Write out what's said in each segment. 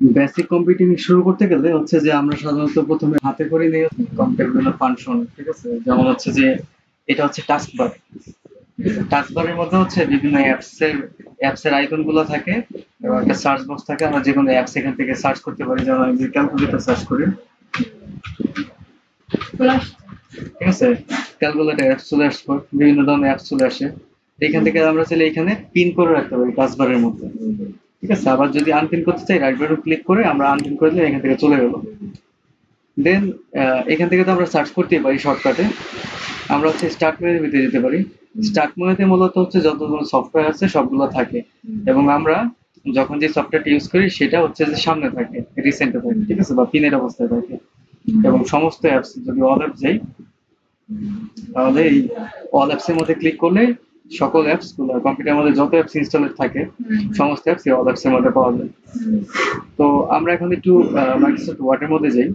Basic computing শুরু করতে গেলে হচ্ছে যে আমরা সাধারণত প্রথমে হাতে করে নিয়ে কম্পিউটার বিভিন্ন ফাংশন, ঠিক আছে? যেমন হচ্ছে যে এটা হচ্ছে টাস্ক বার। টাস্ক বারের মধ্যে হচ্ছে বিভিন্ন অ্যাপস এর আইকন গুলো থাকে এবং একটা সার্চ বক্স থাকে। আমরা যে কোনো অ্যাপস এখান থেকে সার্চ করতে পারি, যেমন আমি ক্যালকুলেটর সার্চ করি, ঠিক আছে? ক্যালকুলেটর অ্যাপস চলে আসবে, বিভিন্ন ধরনের অ্যাপস চলে আসে। এখান থেকে আমরা চাইলে এখানে পিন করে রাখতে পারি টাস্ক বারের মধ্যে, ঠিক আছে? আবার যদি আনপিন করতে চাই রাইট বাটন ক্লিক করে আমরা আনপিন করে দিলে এখান থেকে চলে গেল। দেন এখান থেকে তো আমরা সার্চ করতেই পারি শর্টকাটে। আমরা হচ্ছে স্টার্ট মেনুর ভিতরে যেতে পারি। স্টার্ট মেনুতে মূলত হচ্ছে যতগুলো সফটওয়্যার আছে সবগুলো থাকে, এবং আমরা যখন যে সফটওয়্যারটা ইউজ করি সেটা হচ্ছে যে সামনে থাকে, রিসেন্টে থাকে, ঠিক আছে, বা পিনের অবস্থায় থাকে। এবং সমস্ত অ্যাপস, যদি অল অ্যাপ যাই তাহলে এই অল অ্যাপস এর মধ্যে ক্লিক করলে সকল অ্যাপস গুলো কম্পিউটারের মধ্যে যত অ্যাপস ইনস্টলেড থাকে সমস্ত অ্যাপস এই অল অ্যাপস এর মধ্যে পাওয়া যায়। তো আমরা এখন একটু মাইক্রোসফট ওয়ার্ডের মধ্যে যাই।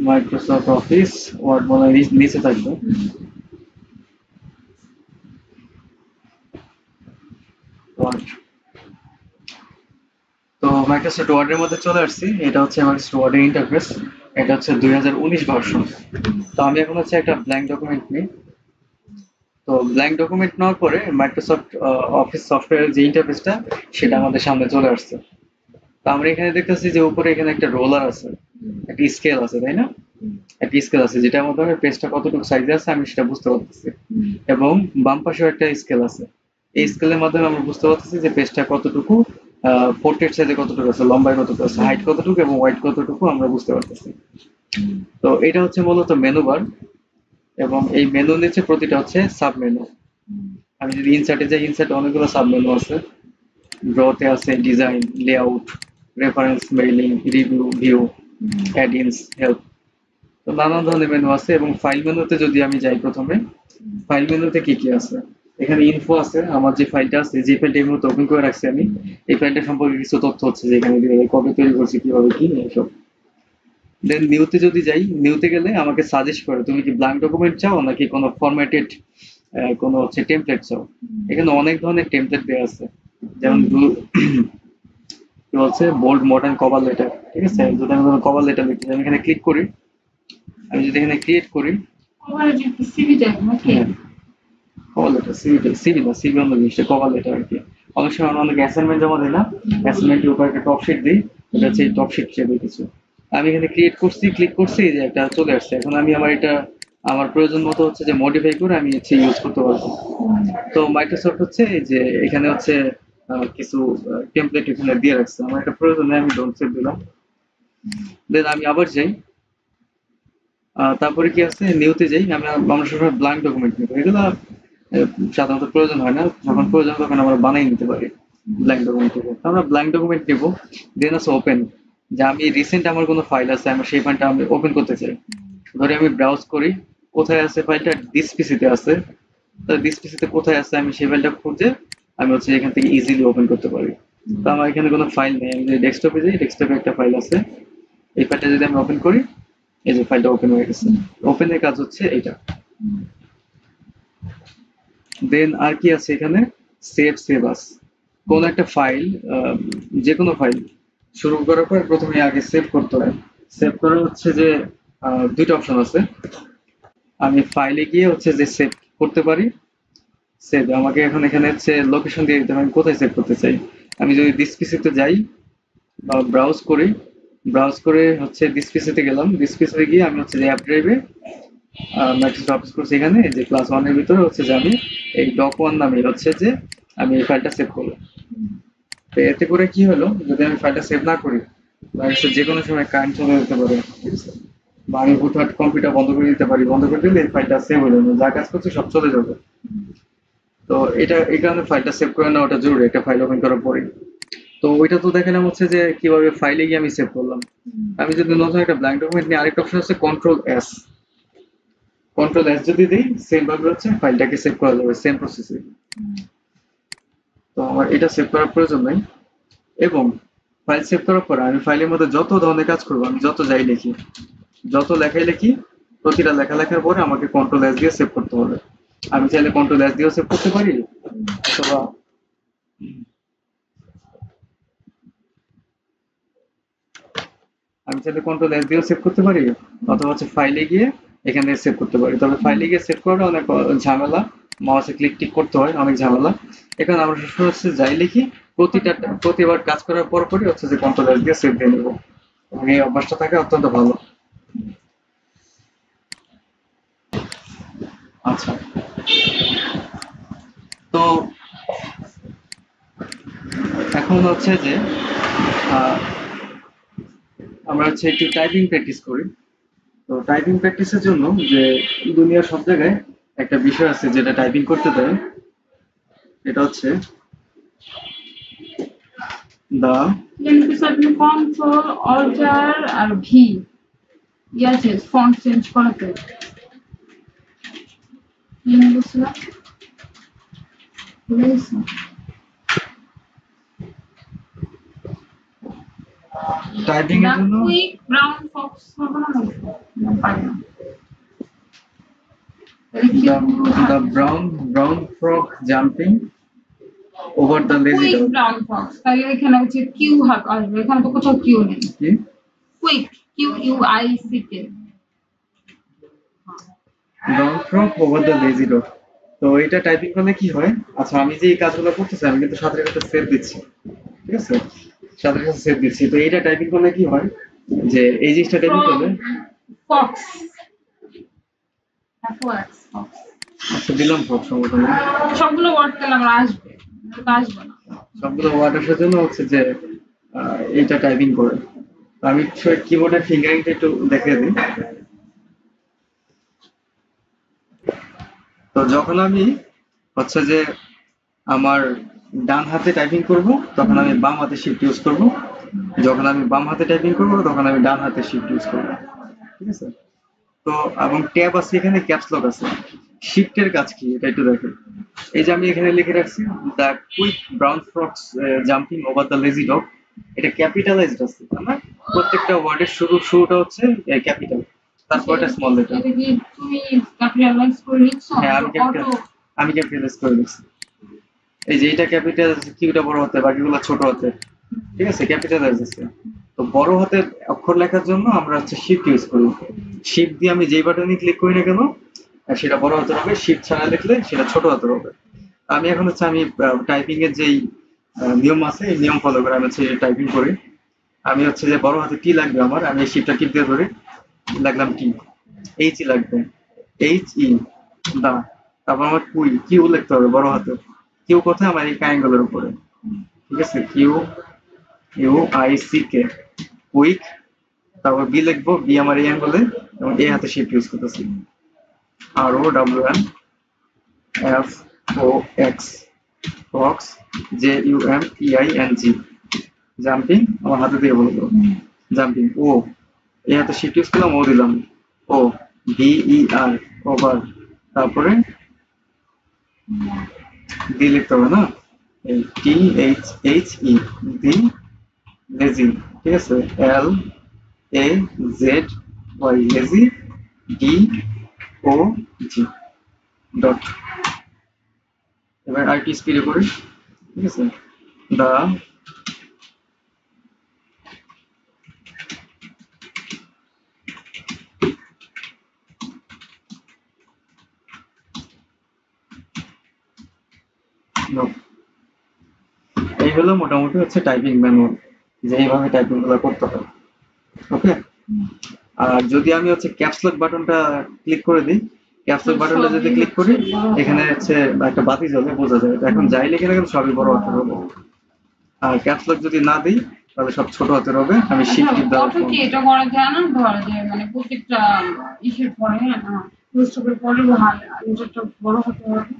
মাইক্রোসফট অফিস ওয়ার্ড মনে হয় নিচে থাকবে। ওয়ার্ড। তো মাইক্রোসফট ওয়ার্ডের মধ্যে চলে আসছি। এটা হচ্ছে মাইক্রোসফট ওয়ার্ডের ইন্টারফেস। এটা হচ্ছে 2019 ভার্সন। তো আমি এখন হচ্ছে একটা ব্ল্যাঙ্ক ডকুমেন্ট নিই। তো ব্ল্যাঙ্ক ডকুমেন্ট নেওয়ার পরে মাইক্রোসফট অফিস সফটওয়্যারের যে ইন্টারফেসটা সেটা আমাদের সামনে চলে আসছে। তো আমরা এখানে দেখতেছি যে উপরে এখানে একটা রোলার আছে, একটা স্কেল আছে, তাই না? একটা স্কেল আছে যেটার মাধ্যমে পেজটা কতটুকু সাইজে আছে আমি সেটা বুঝতে পারতেছি। এবং বাম পাশেও একটা স্কেল আছে। এই স্কেলের মাধ্যমে আমরা বুঝতে পারতেছি যে পেজটা কতটুকু পোর্ট্রেট সাইজে কতটুকু আছে, লম্বায় কতটুকু আছে, হাইট কতটুকু এবং ওয়াইড কতটুকু আমরা বুঝতে পারতেছি। তো এটা হচ্ছে মূলত মেনু বার, এবং এই মেনু নিচে প্রতিটা হচ্ছে সাব মেনু। আমি যদি ইনসার্টে যাই, ইনসার্টে অনেকগুলো সাব মেনু আছে। ড্রতে আছে design, layout, reference, mailing, review, view, add ins, help. তো নানা ধরনের মেনু আছে। এবং ফাইল মেনুতে যদি আমি যাই, প্রথমে ফাইল মেনুতে কি কি আছে, এখানে ইনফো আছে। আমার যে ফাইলটা আছে, যে ফাইলটা এই মুহূর্তে ওপেন করে রাখছি আমি, এই ফাইলটা সম্পর্কে কিছু তথ্য হচ্ছে যে এখানে দিয়ে কবে তৈরি করছি, কিভাবে, কি এইসব। দেন নিউতে যদি যাই, নিউতে গেলে আমাকে সাজেস্ট করে তুমি কি ব্ল্যাঙ্ক ডকুমেন্ট চাও নাকি কোনো ফরম্যাটেড কোনো হচ্ছে টেমপ্লেট চাও। এখানে অনেক ধরনের টেমপ্লেট দেওয়া আছে। যেমন কি বলছে, বোল্ড, মডার্ন, কভার লেটার, ঠিক আছে? যদি আমি কোনো কভার লেটার লিখতে চাই, আমি এখানে ক্লিক করি। আমি যদি এখানে ক্রিয়েট করি, কভার লেটার, সিভি না, সিভি অন্য জিনিসটা, কভার লেটার আর কি। অনেক সময় আমরা অনেক অ্যাসাইনমেন্ট জমা দিই না, অ্যাসাইনমেন্টের উপর একটা টপ শিট দিই, এটা হচ্ছে টপ শিট হিসেবে কিছু। আমি এখানে ক্রিয়েট করছি, ক্লিক করছি, এই যে একটা চলে আসছে। এখন আমি আমার এটা আমার প্রয়োজন মতো হচ্ছে যে মডিফাই করে আমি হচ্ছে ইউজ করতে পারবো। তো মাইক্রোসফট হচ্ছে এই যে এখানে হচ্ছে কিছু টেমপ্লেট এখানে দিয়ে রাখছে। আমার এটা প্রয়োজন নেই, আমি ডোন্ট সেভ দিলাম। দেন আমি আবার যাই। তারপরে কি আছে, নিউতে যাই। আমরা সবসময় ব্ল্যাঙ্ক ডকুমেন্ট নিব, এগুলো সাধারণত প্রয়োজন হয় না। যখন প্রয়োজন তখন আমরা বানিয়ে নিতে পারি ব্ল্যাঙ্ক ডকুমেন্ট থেকে। আমরা ব্ল্যাঙ্ক ডকুমেন্ট নিব। দেন আছে ওপেন, যে আমি রিসেন্ট আমার কোনো ফাইল আছে, আমি সেই ফাইলটা আমি ওপেন করতে চাই। ধরে আমি ব্রাউজ করি, কোথায় আছে ফাইলটা, দিস পিসিতে আছে। তো দিস পিসিতে কোথায় আছে আমি সেই ফাইলটা খুঁজে আমি হচ্ছে এখান থেকে ইজিলি ওপেন করতে পারি। তো আমার এখানে কোনো ফাইল নেই, আমি যদি ডেস্কটপে যাই, ডেস্কটপে একটা ফাইল আছে। এই ফাইলটা যদি আমি ওপেন করি, এই যে ফাইলটা ওপেন হয়ে গেছে। ওপেনের কাজ হচ্ছে এইটা। দেন আর কি আছে এখানে, সেভ আস। কোন একটা ফাইল, যে কোনো ফাইল শুরু করার পর প্রথমে আগে সেভ করতে হয়। সেভ করার হচ্ছে যে দুইটা অপশন আছে। আমি ফাইলে গিয়ে হচ্ছে যে সেভ করতে পারি। সেভ আমাকে এখন এখানে হচ্ছে লোকেশন দিয়ে দিতে হবে আমি কোথায় সেভ করতে চাই। আমি যদি দিস পিসিতে যাই বা ব্রাউজ করি, ব্রাউজ করে হচ্ছে দিস পিসিতে গেলাম, দিস পিসিতে গিয়ে আমি হচ্ছে যে অ্যাপ ড্রাইভে মাইক্রোসফট অফিস করছি, এখানে যে ক্লাস ওয়ান এর ভিতরে হচ্ছে যে আমি এই ডক ওয়ান নামে হচ্ছে যে আমি এই ফাইলটা সেভ করলাম। তো এতে করে কি হলো, যদি আমি ফাইলটা সেভ না করি বা হচ্ছে যে কোনো সময় কারেন্ট চলে যেতে পারে, ঠিক আছে? বা আমি হুটহাট কম্পিউটার বন্ধ করে দিতে পারি, বন্ধ করে দিলে এই ফাইলটা সেভ হয়ে যাবে, যা কাজ করছে সব চলে যাবে। তো এটা এই কারণে ফাইলটা সেভ করে নেওয়াটা জরুরি একটা ফাইল ওপেন করার পরে। তো ওইটা তো দেখালাম হচ্ছে যে কিভাবে ফাইলে গিয়ে আমি সেভ করলাম। আমি যদি নতুন একটা ব্ল্যাঙ্ক ডকুমেন্ট নিয়ে, আরেকটা অপশন হচ্ছে কন্ট্রোল এস। কন্ট্রোল এস যদি দিই, সেম ভাবে হচ্ছে ফাইলটাকে সেভ করা যাবে, সেম প্রসেসে। তো আমার এটা সেভ করার প্রয়োজন নাই। এবং ফাইল সেভ করার পর আমি ফাইলের মধ্যে যত ধরনের কাজ করবো, আমি যত যাই লিখি, যত লেখাই লিখি, প্রতিটা লেখা লেখার পরে আমাকে কন্ট্রোল এস দিয়ে সেভ করতে হবে। আমি চাইলে কন্ট্রোল এস দিয়েও সেভ করতে পারি, অথবা আমি চাইলে কন্ট্রোল এস দিয়েও সেভ করতে পারি, অথবা হচ্ছে ফাইলে গিয়ে এখান থেকে সেভ করতে পারি। তবে ফাইলে গিয়ে সেভ করাটা অনেক ঝামেলা, মাউসে ক্লিক টিক করতে হয়, অনেক ঝামেলা। এখানে আমরা সবসময় হচ্ছে যাই লিখি, প্রতিবার কাজ করার পরই হচ্ছে যে কন্ট্রোল এস দিয়ে সেভ দিয়ে নেবো, এবং এই অভ্যাসটা থাকে অত্যন্ত ভালো। আচ্ছা, তো এখন হচ্ছে যে আহ, আমরা হচ্ছে একটু টাইপিং প্র্যাকটিস করি। তো টাইপিং প্র্যাকটিসের জন্য যে দুনিয়ার সব জায়গায় একটা বিষয় আছে যেটা টাইপিং করতে দেয়, এটা হচ্ছে দা কন্ট্রোল অল্টার আর ভি আছে ফন্ট চেঞ্জ করাতে টাইপিং এর জন্য কুইক ব্রাউন ফক্স হবে না পারি না the brown frog jumping over the lazy quick dog। Brown Fox তাহলে এখানে হচ্ছে কিউ আসবে, এখানে তো কোথাও কিউ নেই। কি quick Q you I C K brown frog over the lazy dog। তো এটা টাইপিং করলে কি হয়, আচ্ছা আমি যে এই কাজগুলো করতেছি আমি কিন্তু সাথে সাথে সেভ দিচ্ছি, ঠিক আছে, সাথে সাথে সেভ দিচ্ছি। তো এইটা টাইপিং করলে কি হয়, যে এই জিনিসটা টাইপিং করলে ফক্স আচ্ছা দিলাম ফ্রগ সংগঠন, সবগুলো ওয়ার্ড তাহলে আমার আসবে, আসবে না সবগুলো ওয়ার্ড আসার জন্য হচ্ছে যে এইটা টাইপিং করে। তো আমি কিবোর্ডের ফিঙ্গারিংটা একটু দেখিয়ে দিই। তো যখন আমি হচ্ছে যে আমার ডান হাতে টাইপিং করব তখন আমি বাম হাতে শিফট ইউজ করব, যখন আমি বাম হাতে টাইপিং করব তখন আমি ডান হাতে শিফট ইউজ করব, ঠিক আছে। তো এবং ট্যাব আছে, এখানে ক্যাপস লক আছে। শিফটের কাজ কি এটা একটু দেখেন। এই যে আমি এখানে লিখে রাখছি the quick brown frogs jumping over the lazy dog, এটা ক্যাপিটালাইজড আছে, তাই না? প্রত্যেকটা ওয়ার্ডের শুরুটা হচ্ছে ক্যাপিটাল, তারপর একটা স্মল লেটার। এটা কি তুমি ক্যাপিটালাইজ করে লিখছো? হ্যাঁ আমি ক্যাপিটালাইজ করে লিখছি। এই যে এটা ক্যাপিটাল, কিউটা বড় হাতে, বাকিগুলো ছোট হাতে, ঠিক আছে, ক্যাপিটালাইজ আছে। তো বড় হাতের অক্ষর লেখার জন্য আমরা হচ্ছে শিফট ইউজ করি। শিফট দিয়ে আমি যেই বাটনে ক্লিক করি না কেন সেটা বড় হাতের হবে, শিফট ছাড়া লিখলে সেটা ছোট হাতের হবে। আমি এখন হচ্ছে আমি টাইপিং এর যেই নিয়ম আছে এই নিয়ম ফলো করে আমি হচ্ছে টাইপিং করি। আমি হচ্ছে যে বড় হাতে টি লাগবে আমার, আমি এই শিফটটা টিপ দিয়ে ধরি, লাগলাম টি। এইচ ই লাগবে, এইচ ই দা। তারপর আমার কিউ লিখতে হবে বড় হাতে। কিউ কোথায়, আমার এই ট্রায়াঙ্গেলের উপরে, ঠিক আছে, q you I C k, quick. তারপর বি লিখবো, বি আমার এই অ্যাঙ্গেলে, এবং এই হাতে শিফট ইউজ করতেছি। আর ও ডাব্লিউ n f o x, fox, j u m p i n g, jumping আমার হাতে দিয়ে বলবো, জাম্পিং। ও এই হাতে শিফট ইউজ করলাম, ও দিলাম, o v e r, over. তারপরে ডি লিখতে হবে না, এই t h h e, the lazy, ঠিক আছে, l a z y, lazy, d o g, dot. এবার আরেকটু স্পিডে করি, ঠিক আছে, দা এই হলো মোটামুটি হচ্ছে টাইপিং ম্যানুয়াল, যে এইভাবে টাইপিং গুলো করতে হয়। ওকে, আর যদি আমি হচ্ছে ক্যাপসলক বাটনটা ক্লিক করে দিই, ক্যাপসলক বাটনটা যদি ক্লিক করি এখানে হচ্ছে একটা বাতি জ্বলে, বোঝা যায়। এখন যাই লিখে না কেন সবই বড় হাতের হবে। আর ক্যাপসলক যদি না দিই তাহলে সব ছোট হাতের হবে। আমি শিফট টিপ দেওয়ার কি এটা করা যায় না, ধর যে মানে প্রত্যেকটা ইসের পরে পুস্তকের পরে এটা বড় হতে হবে।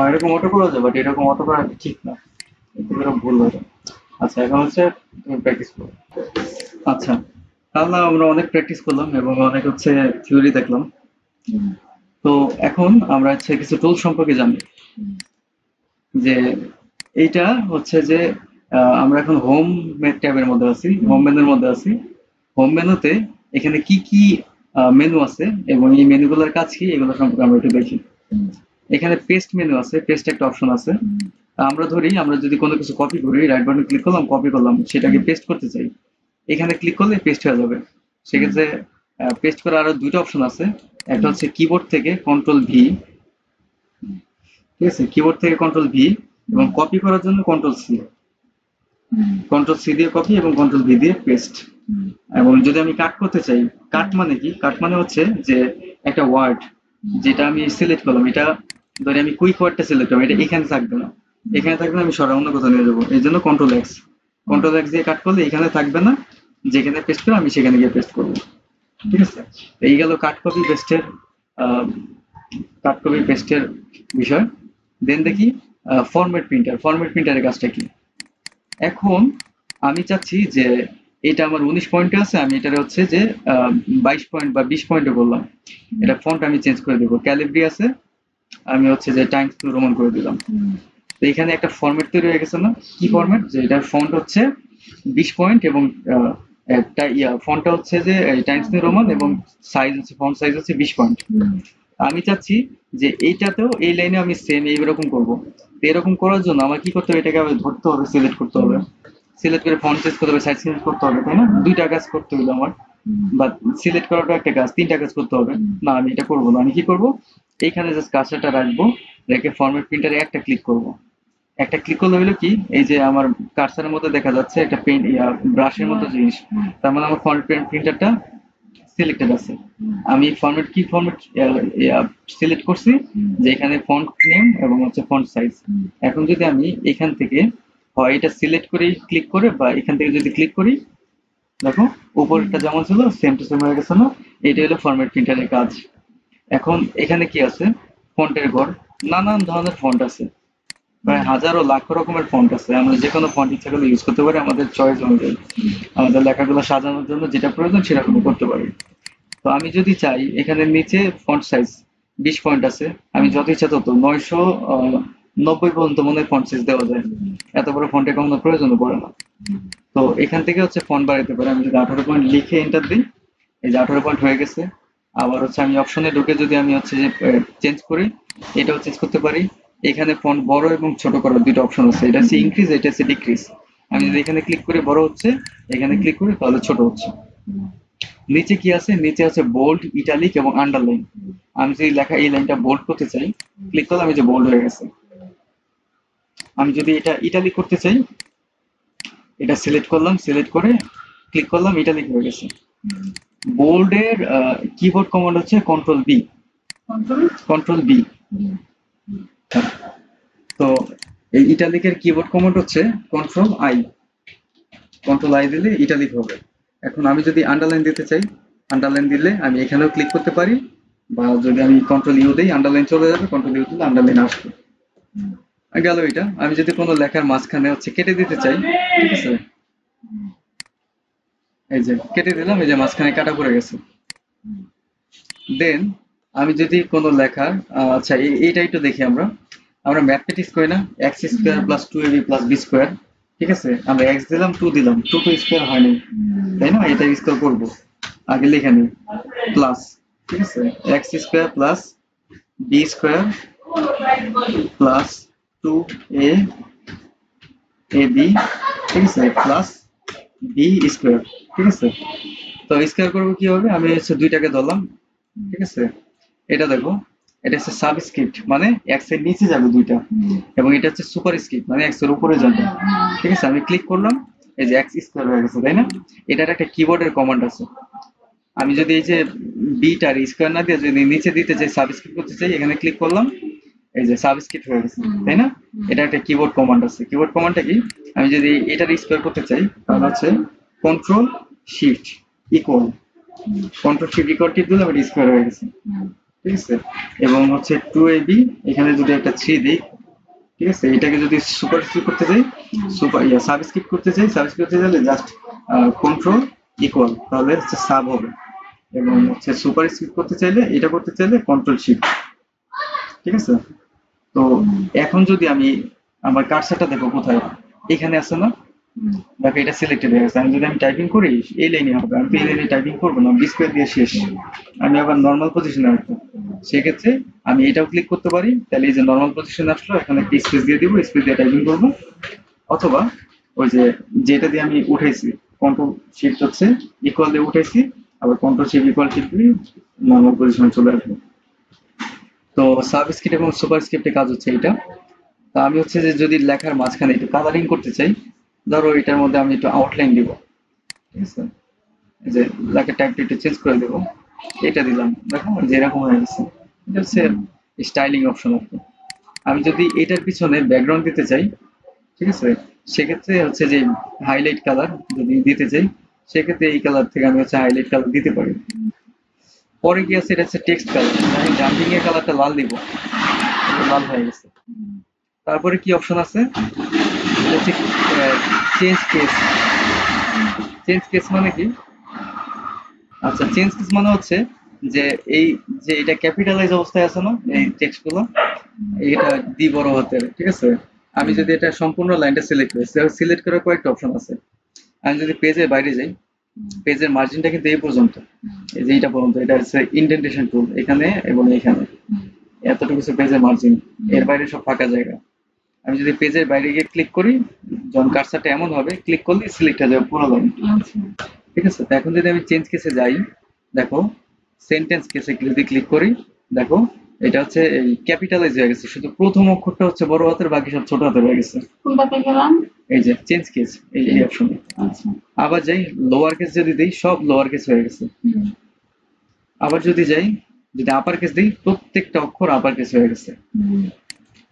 এরকম অটো করা যায়, বাট এরকম অটো করা ঠিক না, এরকম ভুল হয়ে যায়। আচ্ছা এখন হচ্ছে তুমি প্র্যাকটিস করো। আচ্ছা, তাহলে আমরা অনেক প্র্যাকটিস করলাম এবং অনেক হচ্ছে থিওরি দেখলাম। তো এখন আমরা হচ্ছে কিছু টুল সম্পর্কে জানি, যে এইটা হচ্ছে যে আমরা এখন হোম ট্যাবের মধ্যে আছি, হোম মেনুর মধ্যে আছি। হোম মেনুতে এখানে কি কি মেনু আছে এবং এই মেনুগুলোর কাজ কি এগুলো সম্পর্কে আমরা একটু দেখি। এখানে পেস্ট মেনু আছে, পেস্ট একটা অপশন আছে। আমরা ধরি আমরা যদি কোনো কিছু কপি করি, রাইট বাটন ক্লিক করলাম, কপি করলাম, সেটাকে পেস্ট করতে চাই, এখানে ক্লিক করলে পেস্ট হয়ে যাবে। সেক্ষেত্রে পেস্ট করার আরো দুইটা অপশন আছে। একটা হচ্ছে কিবোর্ড থেকে কন্ট্রোল ভি, ঠিক আছে, কিবোর্ড থেকে কন্ট্রোল ভি, এবং কপি করার জন্য কন্ট্রোল সি। কন্ট্রোল সি দিয়ে কপি এবং কন্ট্রোল ভি দিয়ে পেস্ট। এবং যদি আমি কাট করতে চাই, কাট মানে কি? কাট মানে হচ্ছে যে একটা ওয়ার্ড যেটা আমি সিলেক্ট করলাম, এটা ধরে আমি কুইক ওয়ার্ডটা সিলেক্ট করলাম, এটা এখানে থাকবে না, এখানে থাকবে না, আমি সরা অন্য কোথাও নিয়ে যাবো, এই জন্য কন্ট্রোল এক্স। কন্ট্রোল এক্স দিয়ে কাট করলে এখানে থাকবে না, যেখানে পেস্ট করে আমি সেখানে গিয়ে পেস্ট করবো। ঠিক আছে, এই গেল কাট কপি পেস্টের কাট কপি পেস্টের বিষয়। দেন দেখি ফরম্যাট প্রিন্টার। ফরম্যাট প্রিন্টারের কাজটা কি? এখন আমি চাচ্ছি যে এটা আমার 19 পয়েন্টে আছে, আমি এটারে হচ্ছে যে 22 পয়েন্ট বা 20 পয়েন্টে করলাম। এটা ফন্ট আমি চেঞ্জ করে দেবো, ক্যালিব্রি আছে, আমি হচ্ছে যে টাইমস নিউ রোমান করে দিলাম। তো এখানে একটা ফরম্যাট তৈরি হয়ে গেছে না? কি ফরম্যাট? যে এটার ফন্ট হচ্ছে 20 পয়েন্ট এবং একটা ফন্টটা হচ্ছে যে টাইমস নিউ রোমান এবং সাইজ হচ্ছে, ফন্ট সাইজ হচ্ছে 20 পয়েন্ট। আমি চাচ্ছি যে এইটাতেও এই লাইনে আমি সেম এইরকম করবো। তো এরকম করার জন্য আমার কি করতে হবে? এটাকে আবার ধরতে হবে, সিলেক্ট করতে হবে, সিলেক্ট করে ফন্ট চেঞ্জ করতে হবে, সাইজ চেঞ্জ করতে হবে, তাই না? দুইটা কাজ করতে হলো আমার, বা সিলেক্ট করাটা একটা কাজ, তিনটা কাজ করতে হবে না। আমি এটা করবো না, আমি কি করবো? এইখানে জাস্ট কার্সারটা রাখবো, রেখে ফরম্যাট প্রিন্টারে একটা ক্লিক করব। একটা ক্লিক করলে হলো কি, এই যে আমার কার্সারের মধ্যে দেখা যাচ্ছে একটা পেন ব্রাশের মতো জিনিস, তার মানে আমার ফরম্যাট প্রিন্টারটা সিলেক্টেড আছে। আমি ফরম্যাট কি ফরম্যাট সিলেক্ট করছি, যে এখানে ফন্ট নেম এবং হচ্ছে ফন্ট সাইজ। এখন যদি আমি এখান থেকে হয় এটা সিলেক্ট করে ক্লিক করে, বা এখান থেকে যদি ক্লিক করি, দেখো উপরেরটা যেমন ছিল সেম টু সেম হয়ে গেছে না? এটা হলো ফরম্যাট প্রিন্টারের কাজ। এখন এখানে কি আছে? ফন্টের ঘর, নানান ধরনের ফন্ট আছে, প্রায় হাজারো লাখো রকমের ফন্ট আছে। আমরা যে কোনো ফন্ট ইচ্ছা করলে ইউজ করতে পারি আমাদের চয়েস অনুযায়ী, আমাদের লেখাগুলো সাজানোর জন্য যেটা প্রয়োজন সেরকম করতে পারি। তো আমি যদি চাই, এখানে নিচে ফন্ট সাইজ 20 পয়েন্ট আছে, আমি যত ইচ্ছা তত 990 পর্যন্ত মনে হয় ফন্ট সাইজ দেওয়া যায়। এত বড় ফন্টের কোনো প্রয়োজন পড়ে না। তো এখান থেকে হচ্ছে ফন্ট বাড়াতে পারি। আমি যদি 18 পয়েন্ট লিখে এন্টার দিই, এই যে 18 পয়েন্ট হয়ে গেছে। আবার হচ্ছে আমি অপশনে ঢুকে যদি আমি হচ্ছে যে চেঞ্জ করি, এটাও চেঞ্জ করতে পারি। এখানে ফন্ট বড় এবং ছোট করার দুটো অপশন আছে, এটা হচ্ছে ইনক্রিজ, এটা হচ্ছে ডিক্রিজ। আমি যদি এখানে ক্লিক করি বড় হচ্ছে, এখানে ক্লিক করি তাহলে ছোট হচ্ছে। নিচে কি আছে? নিচে আছে বোল্ড, ইটালিক এবং আন্ডারলাইন। আমি যদি লেখা এই লাইনটা বোল্ড করতে চাই, ক্লিক করলাম, এই যে বোল্ড হয়ে গেছে। আমি যদি এটা ইটালিক করতে চাই, এটা সিলেক্ট করলাম, সিলেক্ট করে ক্লিক করলাম, ইটালিক হয়ে গেছে। বোল্ডের কিবোর্ড কমান্ড হচ্ছে কন্ট্রোল বি। Control B. তো এই ইটালিকের কিবোর্ড কমান্ড হচ্ছে কন্ট্রোল আই। কন্ট্রোল আই দিলে ইটালিক হবে। এখন আমি যদি আন্ডারলাইন দিতে চাই, আন্ডারলাইন দিলে আমি এখানেও ক্লিক করতে পারি, বা যদি আমি কন্ট্রোল ইউ দিই আন্ডারলাইন চলে যাবে, কন্ট্রোল ইউ দিলে আন্ডারলাইন আসবে। গেল এটা। আমি যদি কোনো লেখার মাঝখানে হচ্ছে কেটে দিতে চাই, ঠিক আছে, এই যে কেটে দিলাম, এই যে মাঝখানে কাটা পড়ে গেছে। দেন আমি যদি কোনো লেখার আচ্ছা এইটা একটু দেখি, আমরা ম্যাথমেটিক্স করি না, x square plus 2ab plus B square, ঠিক আছে, আমরা এক্স দিলাম, 2 দিলাম, 2 তো স্কোয়ার হয়নি, তাই না? এটা স্কোয়ার করবো, আগে লিখে নিই, প্লাস, ঠিক আছে, x square plus B square plus 2a B, ঠিক আছে, প্লাস বি স্কোয়ার, ঠিক আছে। তো স্কোয়ার করবো কিভাবে? আমি হচ্ছে দুইটাকে ধরলাম, ঠিক আছে। এটা দেখো, এটা হচ্ছে সাবস্ক্রিপ্ট, মানে এক্স এর নিচে যাবে দুইটা, এবং এটা হচ্ছে সুপার স্ক্রিপ্ট, মানে এক্স এর উপরে যাবে, ঠিক আছে। আমি ক্লিক করলাম, এই যে এক্স স্কোয়ার হয়ে গেছে, তাই না? এটার একটা কিবোর্ডের কমান্ড আছে। আমি যদি এই যে বিটার স্কোয়ার না দিয়ে যদি নিচে দিতে চাই, সাবস্ক্রিপ্ট করতে চাই, এখানে ক্লিক করলাম, এই যে সাবস্ক্রিপ্ট হয়ে গেছে, তাই না? এটা একটা কিবোর্ড কমান্ড আছে। কিবোর্ড কমান্ডটা কি? আমি যদি এটার স্কোয়ার করতে চাই, তাহলে হচ্ছে control shift equal, control shift equal টিপ দিলাম, এটা স্কোয়ার হয়ে গেছে, ঠিক আছে। এবং হচ্ছে 2ab, এখানে যদি একটা 3 দিই, ঠিক আছে, এটাকে যদি সুপার স্ক্রিপ্ট করতে চাই, সুপার সাবস্ক্রিপ্ট করতে চাই, সাবস্ক্রিপ্ট করতে চাইলে জাস্ট কন্ট্রোল ইকুয়াল, তাহলে হচ্ছে সাব হবে। এবং হচ্ছে সুপার স্ক্রিপ্ট করতে চাইলে, এটা করতে চাইলে কন্ট্রোল শিফট, ঠিক আছে। তো এখন যদি আমি আমার কার্সারটা দেখো কোথায়, এখানে আছে না? দেখো এটা সিলেক্টেড হয়ে গেছে। আমি যদি টাইপিং করি, এই লাইনে হবে, আমি তো এই লাইনে টাইপিং করবো না, বি স্কোয়ার দিয়ে শেষ, আমি আবার নর্মাল পজিশনে রাখবো, সেক্ষেত্রে আমি এটাও ক্লিক করতে পারি, তাহলে এই যে নর্মাল পজিশন আসলো, এখানে একটা স্পেস দিয়ে দিব, স্পেস দিয়ে টাইপিং করবো। অথবা ওই যে যেটা দিয়ে আমি উঠাইছি, কন্ট্রোল শিফট হচ্ছে ইকুয়াল দিয়ে উঠাইছি, আবার কন্ট্রোল শিফট ইকুয়াল শিফট দিয়ে নর্মাল পজিশনে চলে আসবে। তো সাবস্ক্রিপ্ট এবং সুপার স্ক্রিপ্টে কাজ হচ্ছে এটা। তা আমি হচ্ছে যে যদি লেখার মাঝখানে একটু কালারিং করতে চাই, ধরো এটার মধ্যে আমি একটু আউটলাইন দিব, ঠিক আছে, এই যে লেখার টাইপটা একটু চেঞ্জ করে দেবো, এটা দিলাম, দেখো যে এরকম হয়ে গেছে। এটা হচ্ছে স্টাইলিং অপশন আর কি। আমি যদি এটার পিছনে ব্যাকগ্রাউন্ড দিতে চাই, ঠিক আছে, সেক্ষেত্রে হচ্ছে যে হাইলাইট কালার যদি দিতে চাই, সেক্ষেত্রে এই কালার থেকে আমি হচ্ছে হাইলাইট কালার দিতে পারি। পরে কি আছে, এটা হচ্ছে টেক্সট কালার, আমি জাম্পিং এর কালারটা লাল দিব, এটা লাল হয়ে গেছে। তারপরে কি অপশন আছে, এটা হচ্ছে চেঞ্জ কেস। চেঞ্জ কেস মানে কি, আচ্ছা চেঞ্জ কেস মানে হচ্ছে যে এই যে এটা ক্যাপিটালাইজ অবস্থায় আছে না এই টেক্সট গুলো, এটা দি বড় হাতের, ঠিক আছে। আমি যদি এটা সম্পূর্ণ লাইনটা সিলেক্ট করি, সিলেক্ট করার কয়েকটা অপশন আছে। আমি যদি পেজের বাইরে যাই, পেজের মার্জিনটা কিন্তু এই পর্যন্ত, এই যে এইটা পর্যন্ত, এটা হচ্ছে ইন্ডেন্টেশন টুল, এখানে এবং এখানে এতটুকু হচ্ছে পেজের মার্জিন, এর বাইরে সব ফাঁকা জায়গা। আমি যদি পেজের বাইরে গিয়ে ক্লিক করি, যখন কার্সারটা এমন হবে, ক্লিক করলে সিলেক্ট হয়ে যাবে পুরো লাইন, ঠিক আছে। তো এখন যদি আমি চেঞ্জ কেসে যাই, দেখো সেন্টেন্স কেসে যদি ক্লিক করি, দেখো এটা হচ্ছে এই ক্যাপিটালাইজ হয়ে গেছে, শুধু প্রথম অক্ষরটা হচ্ছে বড় হাতের, বাকি সব ছোট হাতের হয়ে গেছে। কোনটাতে গেলাম? এই যে চেঞ্জ কেস, এই অপশনে। আচ্ছা। আবার যাই লোয়ার কেস যদি দিই, সব লোয়ার কেস হয়ে গেছে। আবার যদি যাই, যদি আপার কেস দিই, প্রত্যেকটা অক্ষর আপার কেস হয়ে গেছে।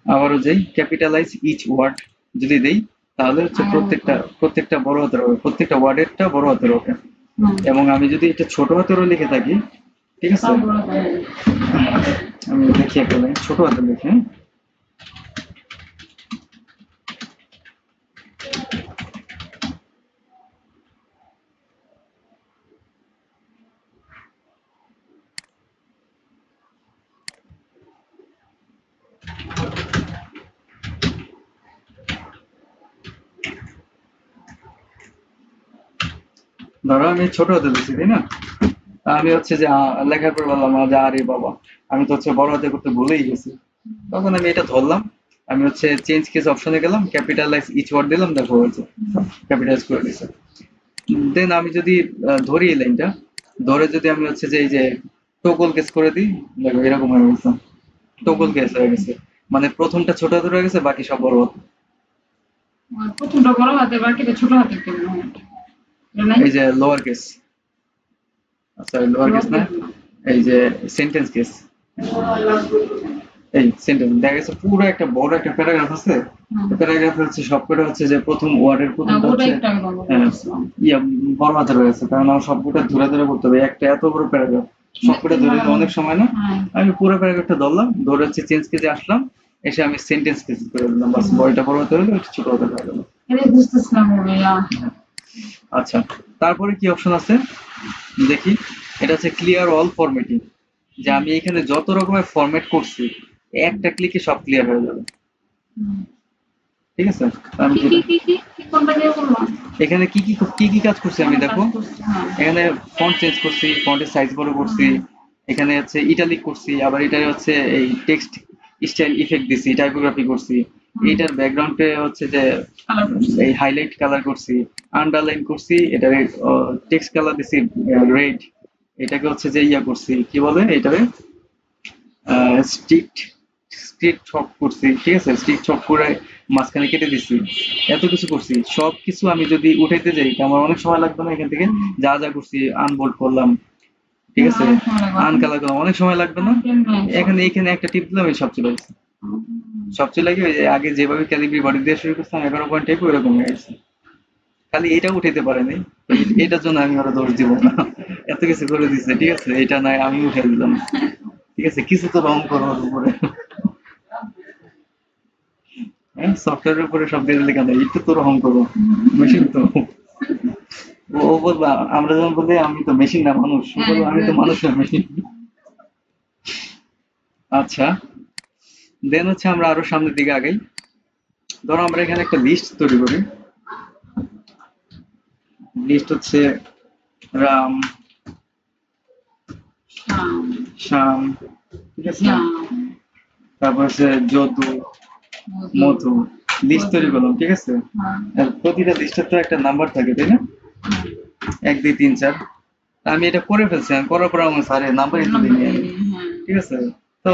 আবারও যাই ক্যাপিটালাইজ ইচ ওয়ার্ড যদি দেই, তাহলে হচ্ছে প্রত্যেকটা বড় হাতের হবে, প্রত্যেকটা ওয়ার্ডেরটা বড় হাতের হবে। এবং আমি যদি এটা ছোট হাতেরও লিখে থাকি, ঠিক আছে, আমি দেখি একটা লাইন ছোট হাতে লিখে, ধরো আমি ছোট হাতে দিচ্ছি, তাই না, আমি হচ্ছে যে লেখার পর বললাম যে আরে বাবা, আমি তো হচ্ছে বড় হাতে করতে ভুলেই গেছি। তখন আমি এটা ধরলাম, আমি হচ্ছে চেঞ্জ কেস অপশনে গেলাম, ক্যাপিটালাইজ ইচ ওয়ার্ড দিলাম, দেখো হয়েছে ক্যাপিটালাইজ করে দিছে। দেন আমি যদি ধরি এই লাইনটা, ধরে যদি আমি হচ্ছে যে এই যে টোগল কেস করে দিই, দেখো এরকম হয়ে গেছে, টোগল কেস হয়ে গেছে, মানে প্রথমটা ছোট হাতে রয়ে গেছে, বাকি সব বড় হাতে। প্রথমটা বড় হাতে, বাকিটা ছোট হাতে কেন? এই যে লোয়ার কেস, আচ্ছা লোয়ার কেস না, এই যে সেন্টেন্স কেস, এই সেন্টেন্স দেখা গেছে পুরো একটা বড় একটা প্যারাগ্রাফ আছে, প্যারাগ্রাফ হচ্ছে সবকটা হচ্ছে যে প্রথম ওয়ার্ডের প্রথমটা হচ্ছে ইয়া বড় হাতে রয়েছে, কারণ আমার সবকটা ধরে ধরে করতে হবে, একটা এত বড় প্যারাগ্রাফ সবকটা ধরে দিতে অনেক সময় না। আমি পুরো প্যারাগ্রাফটা ধরলাম, ধরে হচ্ছে চেঞ্জ কেসে আসলাম, এসে আমি সেন্টেন্স কেস করে দিলাম, বাস বড়টা বড় হতে হলো, ছোট হতে হয়ে গেল। আচ্ছা, তারপরে কি অপশন আছে দেখি, এটা হচ্ছে ক্লিয়ার অল ফরম্যাটিং, যে আমি এখানে যত রকমের ফরম্যাট করছি একটা ক্লিকে সব ক্লিয়ার হয়ে যাবে, ঠিক আছে। আমি এখানে কি কি কি কি কাজ করছি আমি দেখো, এখানে ফন্ট চেঞ্জ করছি, ফন্টের সাইজ বড় করছি, এখানে হচ্ছে ইটালিক করছি, আবার এটা হচ্ছে এই টেক্সট স্টাইল ইফেক্ট দিছি, টাইপোগ্রাফি করছি, এইটার ব্যাকগ্রাউন্ডে হচ্ছে যে এই হাইলাইট কালার করছি, আন্ডারলাইন করছি, এটা টেক্সট কালার দিছি রেড, এটাকে হচ্ছে যে ইয়া করছি, কি বলে এটারে স্ট্রিক্ট স্ট্রিক্ট ছক করছি, ঠিক আছে, স্ট্রিক্ট ছক করে মাঝখানে কেটে দিছি, এত কিছু করছি। সব কিছু আমি যদি উঠাইতে যাই, আমার অনেক সময় লাগবে না, এখান থেকে যা যা করছি আনবোল্ড করলাম, ঠিক আছে, আনকালার করলাম, অনেক সময় লাগবে না। এখানে একটা টিপ দিলাম, সব চলে গেছে, সব চলে গিয়ে আগে যেভাবে ক্যালিব্রি বডি দিয়ে শুরু করতাম 11.5 ওইরকম হয়ে গেছে, খালি এটা উঠাইতে পারে নাই, এটার জন্য আমি ওরা দোষ দিব না, এত কিছু করে দিচ্ছে, ঠিক আছে, এটা নাই আমি উঠে দিলাম, ঠিক আছে, কিছু তো রং করো উপরে, হ্যাঁ সফটওয়্যারের উপরে সব দিয়ে দিলে কেন, একটু তো রং করো, মেশিন তো। ও বলবো আমরা যখন বলি আমি তো মেশিন না মানুষ, বলবো আমি তো মানুষ না মেশিন। আচ্ছা, দেন হচ্ছে আমরা আরো সামনের দিকে আগাই, ধরো আমরা এখানে একটা লিস্ট তৈরি করি, লিস্ট হচ্ছে রাম শাম, ঠিক আছে, জাম, তারপর হচ্ছে যদু, মধু, মধু, লিস্ট তৈরি করলাম, ঠিক আছে। হ্যাঁ, আর প্রতিটা লিস্টের তো একটা নাম্বার থাকে, তাই না? হ্যাঁ, 1 2 3 4। আমি এটা করে ফেলছি, আমি করার পর আমার স্যার নাম্বারই তো নাম্বার দিইনি দিয়ে আমি, দিন, হ্যাঁ, ঠিক আছে। তো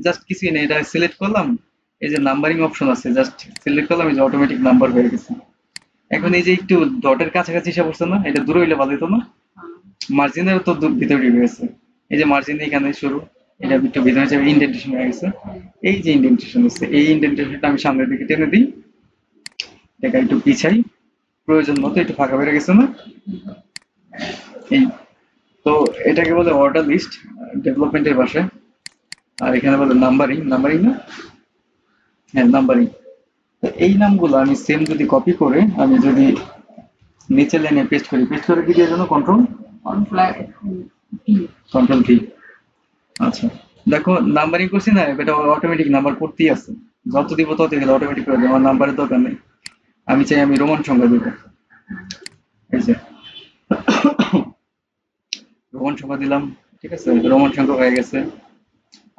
জাস্ট কিছুই নেই, এটা সিলেক্ট করলাম, এই যে নাম্বারিং অপশন আছে, জাস্ট সিলেক্ট করলাম, এই যে অটোমেটিক নাম্বার হয়ে গেছে। এখন এই যে একটু ডটের কাছাকাছি এসে পড়ছে না, এটা দূরে হইলে ভালো হতো না? হ্যাঁ, মার্জিনের তো ভিতরে ঢুকে গেছে, এই যে মার্জিন এখানে শুরু, এটা একটু ভিতরে যাবে, ইন্ডেন্টেশন হয়ে গেছে। এই যে ইন্ডেন্টেশন হচ্ছে, এই ইন্ডেন্টেশনটা আমি সামনের দিকে টেনে দিই, এটা একটু পিছাই, প্রয়োজন মতো একটু ফাঁকা বেড়ে গেছে না, এই। তো এটাকে বলে অর্ডার লিস্ট ডেভেলপমেন্টের ভাষায়, আর এখানে বলে নাম্বারিং, নাম্বারিং না, হ্যাঁ নাম্বারিং। তো এই নামগুলো আমি সেম যদি কপি করে আমি যদি নিচে লাইনে পেস্ট করি, পেস্ট করে কি দিয়ে জন্য কন্ট্রোল কর্নফ্লাওয়ার, কন্ট্রোল ভি। আচ্ছা, দেখো নাম্বারিং করছি না, এটা অটোমেটিক নাম্বার করতেই আছে, যত দিব তত গেলে অটোমেটিক করে দেবো, আমার নাম্বারের দরকার নেই। আমি চাই আমি রোমান সংখ্যা দিব, এই যে রোমান সংখ্যা দিলাম, ঠিক আছে, রোমান সংখ্যা হয়ে গেছে।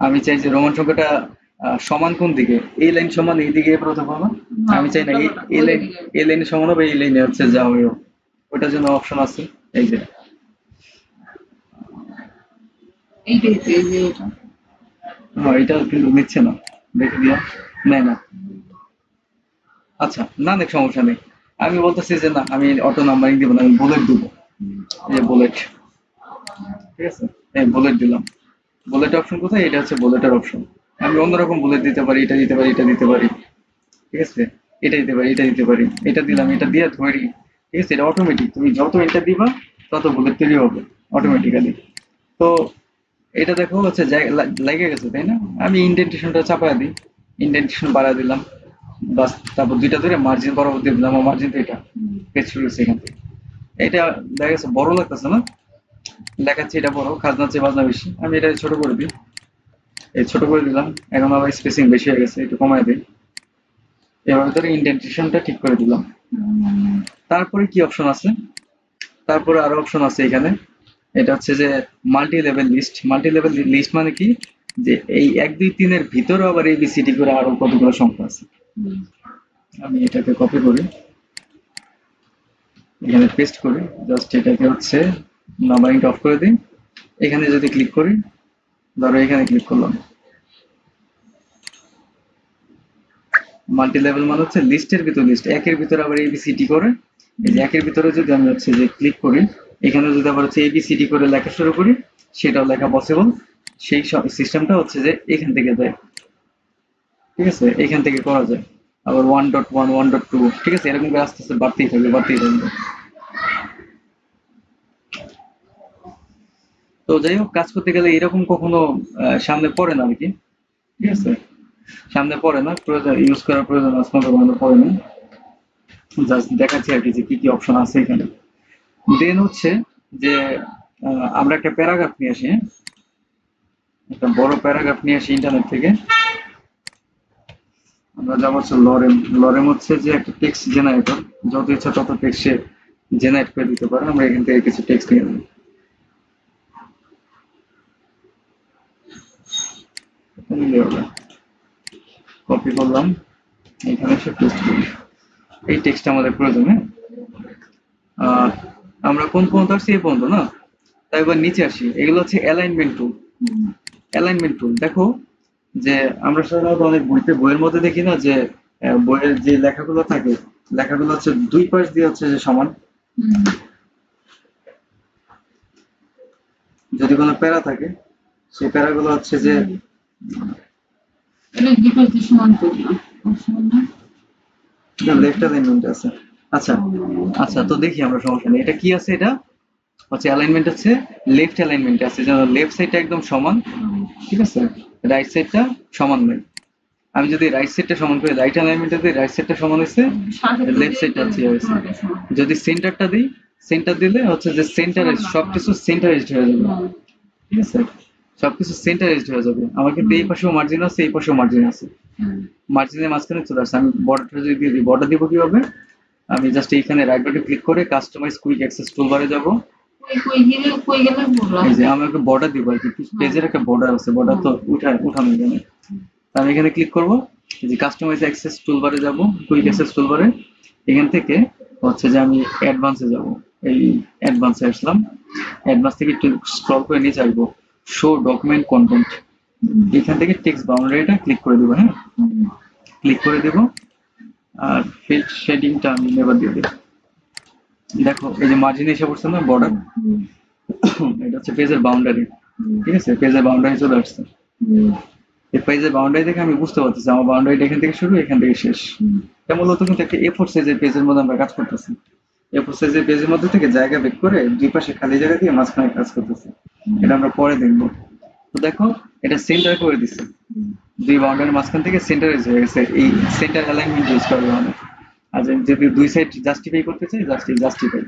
আমি চাই যে রোমান সংখ্যাটা সমান কোন দিকে, এই লাইন সমান এই দিকে প্রথম হবে, আমি চাই না এই লাইন, এই লাইনে সমান হবে, এই লাইনে হচ্ছে যা হবে, ওটার জন্য অপশন আছে, এই যে এইটাই তো, এই যে এটা, হ্যাঁ, এটা কিন্তু নিচ্ছে না, দেখে দিয়া নেয় না। আচ্ছা, না দেখ সমস্যা নেই, আমি বলতেছি যে না আমি অটো নাম্বারিং দিব না, আমি বুলেট দিব, এই যে বুলেট, ঠিক আছে, এই বুলেট দিলাম। বুলেট অপশন কোথায়, এটা হচ্ছে বুলেটের অপশন। আমি অন্যরকম বুলেট দিতে পারি, এটা দিতে পারি, এটা দিতে পারি, ঠিক আছে, এটা দিতে পারি, এটা দিতে পারি, এটা দিলাম, এটা দিয়ে ধরি, ঠিক আছে, এটা অটোমেটিক, তুমি যত এন্টার দিবা তত বুলেট তৈরি হবে অটোমেটিক্যালি। তো এটা দেখো হচ্ছে লেগে গেছে, তাই না? আমি ইন্ডেন্টেশনটা চাপায় দিই, ইন্ডেন্টেশন বাড়ায় দিলাম, বাস, তারপর দুইটা ধরে মার্জিন বরাবর দিয়ে দিলাম, আমার মার্জিন তো এটা পেস্ট শুরু হচ্ছে এখান থেকে। এটা দেখা গেছে বড় লাগতেছে না, দেখাচ্ছি এটা বড়, খাজনা চেয়ে বাজনা বেশি, আমি এটা ছোট করে দিই, এই ছোট করে দিলাম। এখন আবার স্পেসিং বেশি হয়ে গেছে, একটু কমায় দিই, এবার ধরে ইন্ডেন্টেশনটা ঠিক করে দিলাম। তারপরে কি অপশন আছে, তারপরে আরো অপশন আছে এখানে, এটা হচ্ছে যে multi level list. Multi level list মানে কি, যে এই 1 2 3 এর ভিতরে আবার এবিসিডি করে আরো কতগুলো সংখ্যা আছে। আমি এটাকে কপি করি, এখানে পেস্ট করি, জাস্ট এটাকে হচ্ছে নাম্বারিংটা অফ করে দিই। এখানে যদি ক্লিক করি, ধরো এখানে ক্লিক করলাম, মাল্টি লেভেল মানে হচ্ছে লিস্টের ভিতর লিস্ট, একের ভিতরে আবার এবিসিডি করে, এই যে একের ভিতরে যদি আমি হচ্ছে যে ক্লিক করি, এখানে যদি আবার হচ্ছে এবিসিডি করে লেখা শুরু করি, সেটাও লেখা পসিবল। সেই সিস্টেমটা হচ্ছে যে এখান থেকে দেয়, ঠিক আছে, এখান থেকে করা যায়। আবার 1.1 1.2, ঠিক আছে, এরকম করে আস্তে আস্তে বাড়তেই থাকবে, বাড়তেই থাকবে। তো যাই হোক, কাজ করতে গেলে এরকম কখনো সামনে পড়ে না আর কি, ঠিক আছে, সামনে পড়ে না, প্রয়োজন ইউজ করার প্রয়োজন আজ পর্যন্ত পড়ে না, জাস্ট দেখাচ্ছি আর কি যে কি কি অপশন আছে এখানে। দেন হচ্ছে যে আমরা একটা প্যারাগ্রাফ নিয়ে আসি, হ্যাঁ? একটা বড় প্যারাগ্রাফ নিয়ে আসি ইন্টারনেট থেকে। আমরা যাবো হচ্ছে লরেম। লরেম হচ্ছে যে একটা টেক্সট জেনারেটর, যত ইচ্ছা তত টেক্সট সে জেনারেট করে দিতে পারে। আমরা এখান থেকে কিছু টেক্সট নিয়ে নেব, কপি করলাম, এখানে এসে পেস্ট করি। এই টেক্সট আমাদের প্রয়োজন, হ্যাঁ? আহ, আমরা কোন পর্যন্ত আসছি, এই পর্যন্ত না? তাই এবার নিচে আসি, এগুলো হচ্ছে অ্যালাইনমেন্ট টুল। অ্যালাইনমেন্ট টুল দেখো, যে আমরা সাধারণত অনেক বইয়ের মধ্যে দেখি না যে বইয়ের যে লেখাগুলো থাকে, লেখাগুলো হচ্ছে দুই পাশ দিয়ে হচ্ছে যে সমান, যদি কোনো প্যারা থাকে সেই প্যারাগুলো হচ্ছে যে এটা ডিপোজিট সমান করি না, সমান না, লেফট অ্যালাইনমেন্ট আছে। আচ্ছা, আচ্ছা, তো দেখি আমরা, সমস্যা নেই, এটা কি আছে, এটা হচ্ছে অ্যালাইনমেন্ট হচ্ছে লেফট অ্যালাইনমেন্ট আছে, যেন লেফট সাইডটা একদম সমান, ঠিক আছে, রাইট সাইডটা সমান নয়। আমি যদি রাইট সাইডটা সমান করি, রাইট অ্যালাইনমেন্টে দিই, রাইট সাইডটা সমান হয়েছে, লেফট সাইডটা হচ্ছে হয়েছে। যদি সেন্টারটা দিই, সেন্টার দিলে হচ্ছে যে সেন্টারাইজ, সবকিছু সেন্টারাইজড হয়ে যাবে, ঠিক আছে, সবকিছু সেন্টারাইজড হয়ে যাবে। আমার কিন্তু এই পাশেও মার্জিন আছে, এই পাশেও মার্জিন আছে, মার্জিনের মাঝখানে চলে আসছে। আমি বর্ডারটা যদি দিয়ে দিই, বর্ডার দিব কিভাবে, আমি জাস্ট এইখানে রাইট বাটন ক্লিক করে কাস্টমাইজ কুইক অ্যাক্সেস টুলবারে যাব, কই গেলে বললাম। এই যে আমি একটা বর্ডার দিব আর কি, পেজের একটা বর্ডার আছে, বর্ডার তো উঠানো যাবে। আমি এখানে ক্লিক করব, এই যে কাস্টমাইজ অ্যাক্সেস টুলবারে যাব, কুইক অ্যাক্সেস টুলবারে, এখান থেকে হচ্ছে যে আমি অ্যাডভান্সে যাব, এই অ্যাডভান্সে আসলাম, অ্যাডভান্স থেকে একটু স্ক্রল করে নিচে আসবো, শো ডকুমেন্ট কন্টেন্ট, এখান থেকে টেক্সট বাউন্ডারিটা ক্লিক করে দেবো। হ্যাঁ, ক্লিক করে দেব, আর ফিল্ড শেডিংটা আমি নেবার দিয়ে দেবো। দেখো এই যে মার্জিন এসে পড়ছে না বর্ডার, এটা হচ্ছে পেজের বাউন্ডারি। ঠিক আছে, পেজের বাউন্ডারি চলে আসছে। এই পেজের বাউন্ডারি দেখে আমি বুঝতে পারতেছি আমার বাউন্ডারিটা এখান থেকে শুরু, এখান থেকে শেষ। এটা মূলত কিন্তু একটা A4 সাইজের পেজের মধ্যে আমরা কাজ করতেছি। A4 সাইজের পেজের মধ্যে থেকে জায়গা বের করে দুই পাশে খালি জায়গা দিয়ে মাঝখানে কাজ করতেছি। এটা আমরা পরে দেখবো। তো দেখো এটা সেন্টার করে দিচ্ছে, দুই বাউন্ডারির মাঝখান থেকে সেন্টারাইজ হয়ে গেছে। এই সেন্টার অ্যালাইনমেন্ট ইউজ করবে মানে, আর যদি দুই সাইড জাস্টিফাই করতে চাই, জাস্টিফাই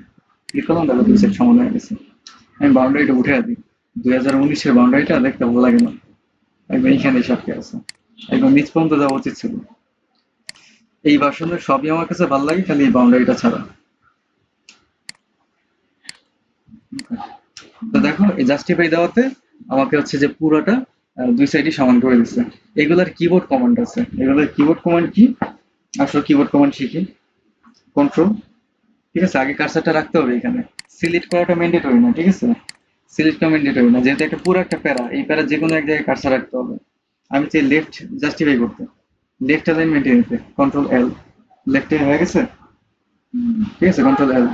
ক্লিক করলাম, দেখো দুই সাইড সমান হয়ে গেছে। আমি বাউন্ডারিটা উঠে দিই, 2019-এর বাউন্ডারিটা দেখতে ভালো লাগে না, একদম এইখানে সাপকে আছে, একদম নিচ পর্যন্ত যাওয়া উচিত ছিল। এই ভার্সনের সবই আমার কাছে ভালো লাগে, খালি এই বাউন্ডারিটা ছাড়া। তো দেখো এই জাস্টিফাই দেওয়াতে আমাকে হচ্ছে যে পুরোটা দুই সাইডই সমান করে দিচ্ছে। এগুলার কিবোর্ড কমান্ড আছে, এগুলোর কিবোর্ড কমান্ড কি, আসলে কিবোর্ড কমান্ড শিখি। কন্ট্রোল, ঠিক আছে, আগে কার্সারটা রাখতে হবে এখানে, সিলেক্ট করাটা ম্যান্ডেটরি না, ঠিক আছে, সিলেক্টটা ম্যান্ডেটরি না, যেহেতু একটা পুরো একটা প্যারা, এই প্যারা যে কোনো এক জায়গায় কার্সার রাখতে হবে। আমি চাই লেফট জাস্টিফাই করতে, লেফট অ্যালাইনমেন্টে নিতে, কন্ট্রোল এল, লেফটে হয়ে গেছে, ঠিক আছে, কন্ট্রোল এল,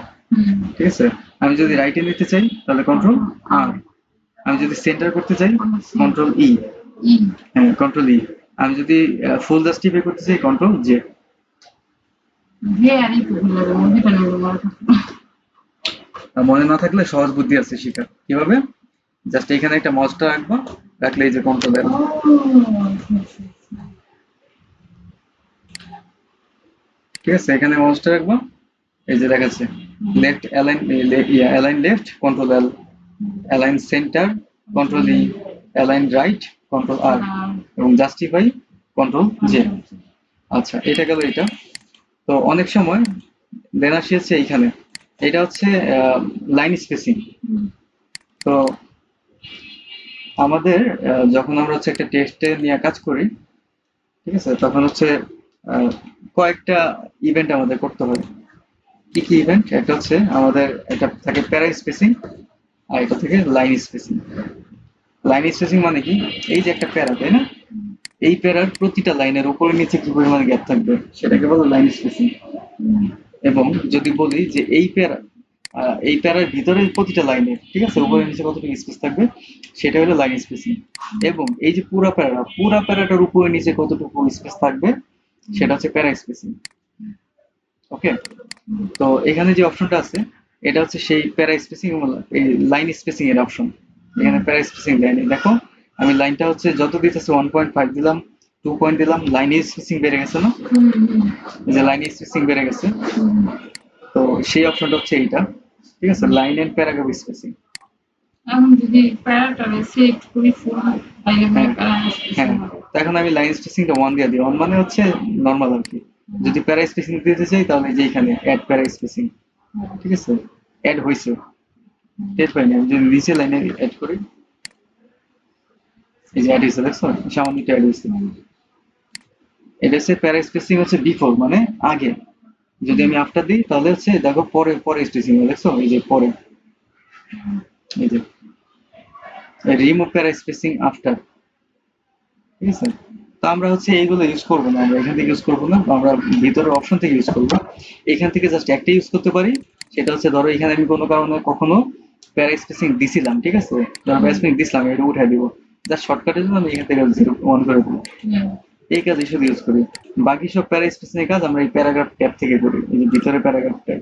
ঠিক আছে। আমি যদি রাইটে নিতে চাই তাহলে কন্ট্রোল আর, আমি যদি সেন্টার করতে চাই কন্ট্রোল ই, হ্যাঁ কন্ট্রোল ই, আমি যদি ফুল জাস্টিফাই করতে চাই কন্ট্রোল জে। মনে না থাকলে সহজ বুদ্ধি আছে শিখার, কিভাবে, জাস্ট এখানে একটা মাউসটা রাখবো, রাখলে এই যে কন্ট্রোল এল, ঠিক আছে, এখানে মাউসটা রাখবো, এই যে দেখাচ্ছে left align, align left control l, align center control e, align right control r, এবং জাস্টিফাই কন্ট্রোল জে। আচ্ছা এটা গেল এটা। তো অনেক সময় লেনা শিখেছে এইখানে, এটা হচ্ছে লাইন স্পেসিং। তো আমাদের যখন আমরা হচ্ছে একটা টেস্টে নিয়ে কাজ করি, ঠিক আছে, তখন হচ্ছে কয়েকটা ইভেন্ট আমাদের করতে হয়। কি কি ইভেন্ট, একটা হচ্ছে আমাদের এটা থাকে প্যারা স্পেসিং, আর এটা থেকে লাইন স্পেসিং। লাইন স্পেসিং মানে কি, এই যে একটা প্যারা, তাই না, এই প্যারার প্রতিটা লাইনের উপরে নিচে কি পরিমাণ গ্যাপ থাকবে সেটাকে বলে লাইন স্পেসিং। এবং যদি বলি যে এই প্যারার ভিতরে প্রতিটা লাইনে, ঠিক আছে, উপরে নিচে কতটুকু স্পেস থাকবে সেটা হলো লাইন স্পেসিং। এবং এই যে পুরা প্যারাটার উপরে নিচে কতটুকু স্পেস থাকবে সেটা হচ্ছে প্যারা স্পেসিং। ওকে, তো এখানে যে অপশনটা আছে এটা হচ্ছে সেই প্যারা স্পেসিং, এই লাইন স্পেসিং এর অপশন। এখানে প্যারা স্পেসিং লাইনে দেখো আমি লাইনটা হচ্ছে যত দিতেছে 1.5 দিলাম, 2 পয়েন্ট দিলাম, লাইন স্পেসিং বেড়ে গেছে না, যে লাইন স্পেসিং বেড়ে গেছে। তো সেই অপশনটা হচ্ছে এইটা, ঠিক আছে, লাইন এন্ড প্যারাগ্রাফ স্পেসিং। এখন যদি প্যারাটারে সিলেক্ট করি ফুল তাহলে হ্যাঁ, তো এখন আমি লাইন স্পেসিংটা 1 দিয়ে দিই, 1 মানে হচ্ছে নরমাল আর কি। যদি প্যারা স্পেসিং দিতে চাই তাহলে যে এখানে অ্যাড প্যারা স্পেসিং, ঠিক আছে, অ্যাড হইছে, টেস্ট পাইনি, আমি যদি নিচে লাইনে অ্যাড করি, এই যে অ্যাড হইছে, দেখছো সামান্য অ্যাড হইছে। এটা হচ্ছে প্যারা স্পেসিং হচ্ছে বিফোর মানে আগে, যদি আমি আফটার দিই তাহলে হচ্ছে দেখো পরে স্পেসিং, দেখছো এই যে পরে, এই যে রিমুভ প্যারা স্পেসিং আফটার, ঠিক আছে। তো আমরা হচ্ছে এইগুলো ইউজ করবো না, আমরা এখান থেকে ইউজ করবো না, আমরা ভিতরের অপশন থেকে ইউজ করবো। এখান থেকে জাস্ট একটা ইউজ করতে পারি, সেটা হচ্ছে ধরো এখানে আমি কোনো কারণে কখনো প্যারা স্পেসিং দিছিলাম, ঠিক আছে, ধরো প্যারা স্পেসিং দিছিলাম, এটা উঠাই দিব, জাস্ট শর্টকাটের জন্য আমি এখান থেকে 0 অন করে দেবো। এই কাজ শুধু ইউজ করি, বাকি সব প্যারা স্পেসিং এর কাজ আমরা এই প্যারাগ্রাফ ট্যাব থেকে করি। এই যে ভিতরে প্যারাগ্রাফ ট্যাব,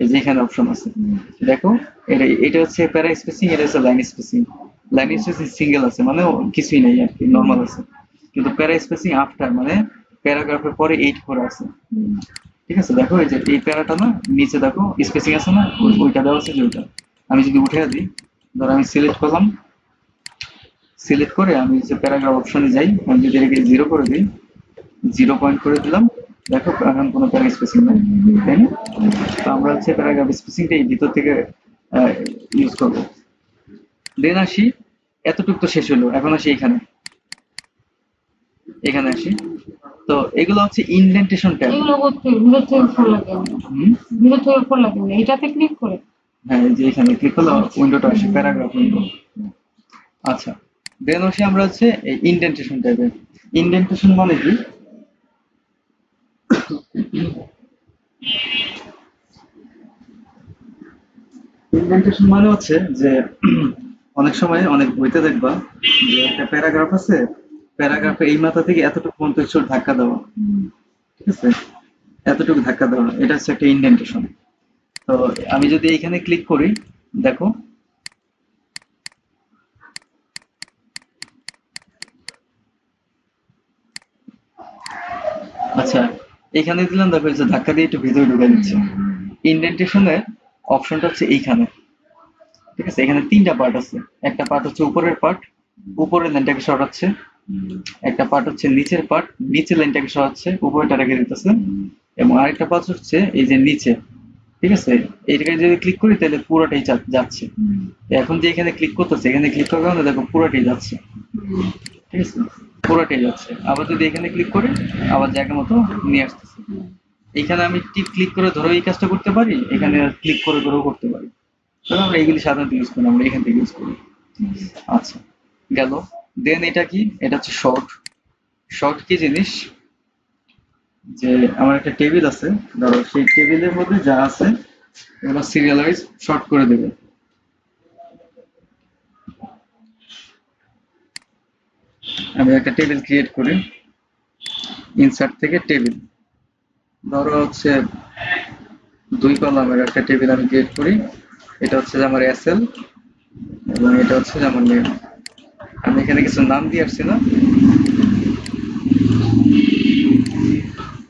এই যে এখানে অপশন আছে, দেখো এটা হচ্ছে প্যারা স্পেসিং, এটা হচ্ছে line spacing. Line spacing single আছে মানে কিছুই নেই আর কি, নরমাল আছে। কিন্তু প্যারা স্পেসিং আফটার মানে প্যারাগ্রাফের পরে 8 করে আছে, ঠিক আছে। দেখো এই যে এই প্যারাটা না নিচে দেখো স্পেসিং আছে না, ওইটা দেওয়া আছে, যেটা আমি যদি উঠে দিই, ধর আমি সিলেক্ট করলাম, সিলেক্ট করে আমি যে প্যারাগ্রাফ অপশনে যাই, আমি যদি এটাকে 0 করে দিই, 0 পয়েন্ট করে দিলাম, দেখো এখন কোনো প্যারা স্পেসিং নাই, তাই না। তো আমরা হচ্ছে প্যারাগ্রাফ স্পেসিংটা এই ভিতর থেকে ইউজ করবো। দেন আসি, এতটুকু তো শেষ হলো, এখন আসি এখানে, এখানে আসি। তো এগুলো হচ্ছে ইনডেন্টেশন ট্যাব। এগুলো করতে ভিডিও থেকে উপর লাগে, ভিডিও থেকে উপর লাগে এটাতে ক্লিক করে। হ্যাঁ, এই যে এখানে ক্লিক করলে উইন্ডোটা আসে, প্যারাগ্রাফ উইন্ডো। আচ্ছা, দেন আসি আমরা হচ্ছে এই ইনডেন্টেশন ট্যাবে। ইনডেন্টেশন মানে কি? ইনডেন্টেশন মানে হচ্ছে যে অনেক সময় অনেক বইতে দেখবা যে একটা প্যারাগ্রাফ আছে, প্যারাগ্রাফে এই মাথা থেকে এতটুকু পর্যন্ত একটু ধাক্কা দেওয়া, ঠিক আছে, এতটুকু ধাক্কা দেওয়া, এটা হচ্ছে একটা ইনডেন্টেশন। তো আমি যদি এখানে ক্লিক করি, দেখো আচ্ছা, এখানে দিলাম, দেখো এই যে ধাক্কা দিয়ে একটু ভিতরে ঢুকে দিচ্ছে। ইনডেন্টেশনের অপশনটা হচ্ছে এইখানে, ঠিক আছে। এখানে তিনটা পার্ট আছে, একটা পার্ট হচ্ছে উপরের পার্ট, উপরের লাইনটাকে সরাচ্ছে, একটা পার্ট হচ্ছে নিচের পার্ট, নিচের লাইনটাকে সরাচ্ছে, উপরেটা রেখে দিতেছে, এবং আরেকটা পার্ট হচ্ছে এই যে নিচে, ঠিক আছে। এইটাকে যদি ক্লিক করি তাহলে পুরোটাই যাচ্ছে। এখন যে এখানে ক্লিক করতেছে, এখানে ক্লিক করার কারণে দেখো পুরোটাই যাচ্ছে, ঠিক আছে, পুরোটাই যাচ্ছে। আবার যদি এখানে ক্লিক করি, আবার জায়গা মতো নিয়ে আসতেছে। এখানে আমি টিপ ক্লিক করে ধরো এই কাজটা করতে পারি, এখানে ক্লিক করে ধরেও করতে পারি। তবে আমরা এইগুলি সাধারণত ইউজ করি, আমরা এখান থেকে ইউজ করি। আচ্ছা, গেল। দেন এটা কি? এটা হচ্ছে শর্ট। শর্ট কি জিনিস? যে আমার একটা টেবিল আছে, ধরো সেই টেবিলের মধ্যে যা আছে এগুলো সিরিয়াল ওয়াইজ শর্ট করে দেবে। আমি একটা টেবিল ক্রিয়েট করি, ইনসার্ট থেকে টেবিল, ধরো হচ্ছে 2 কলামের একটা টেবিল আমি ক্রিয়েট করি। এটা হচ্ছে যে আমার এসএল, এবং এটা হচ্ছে যে আমার নেম। আমি এখানে কিছু নাম দিয়ে আসছি না,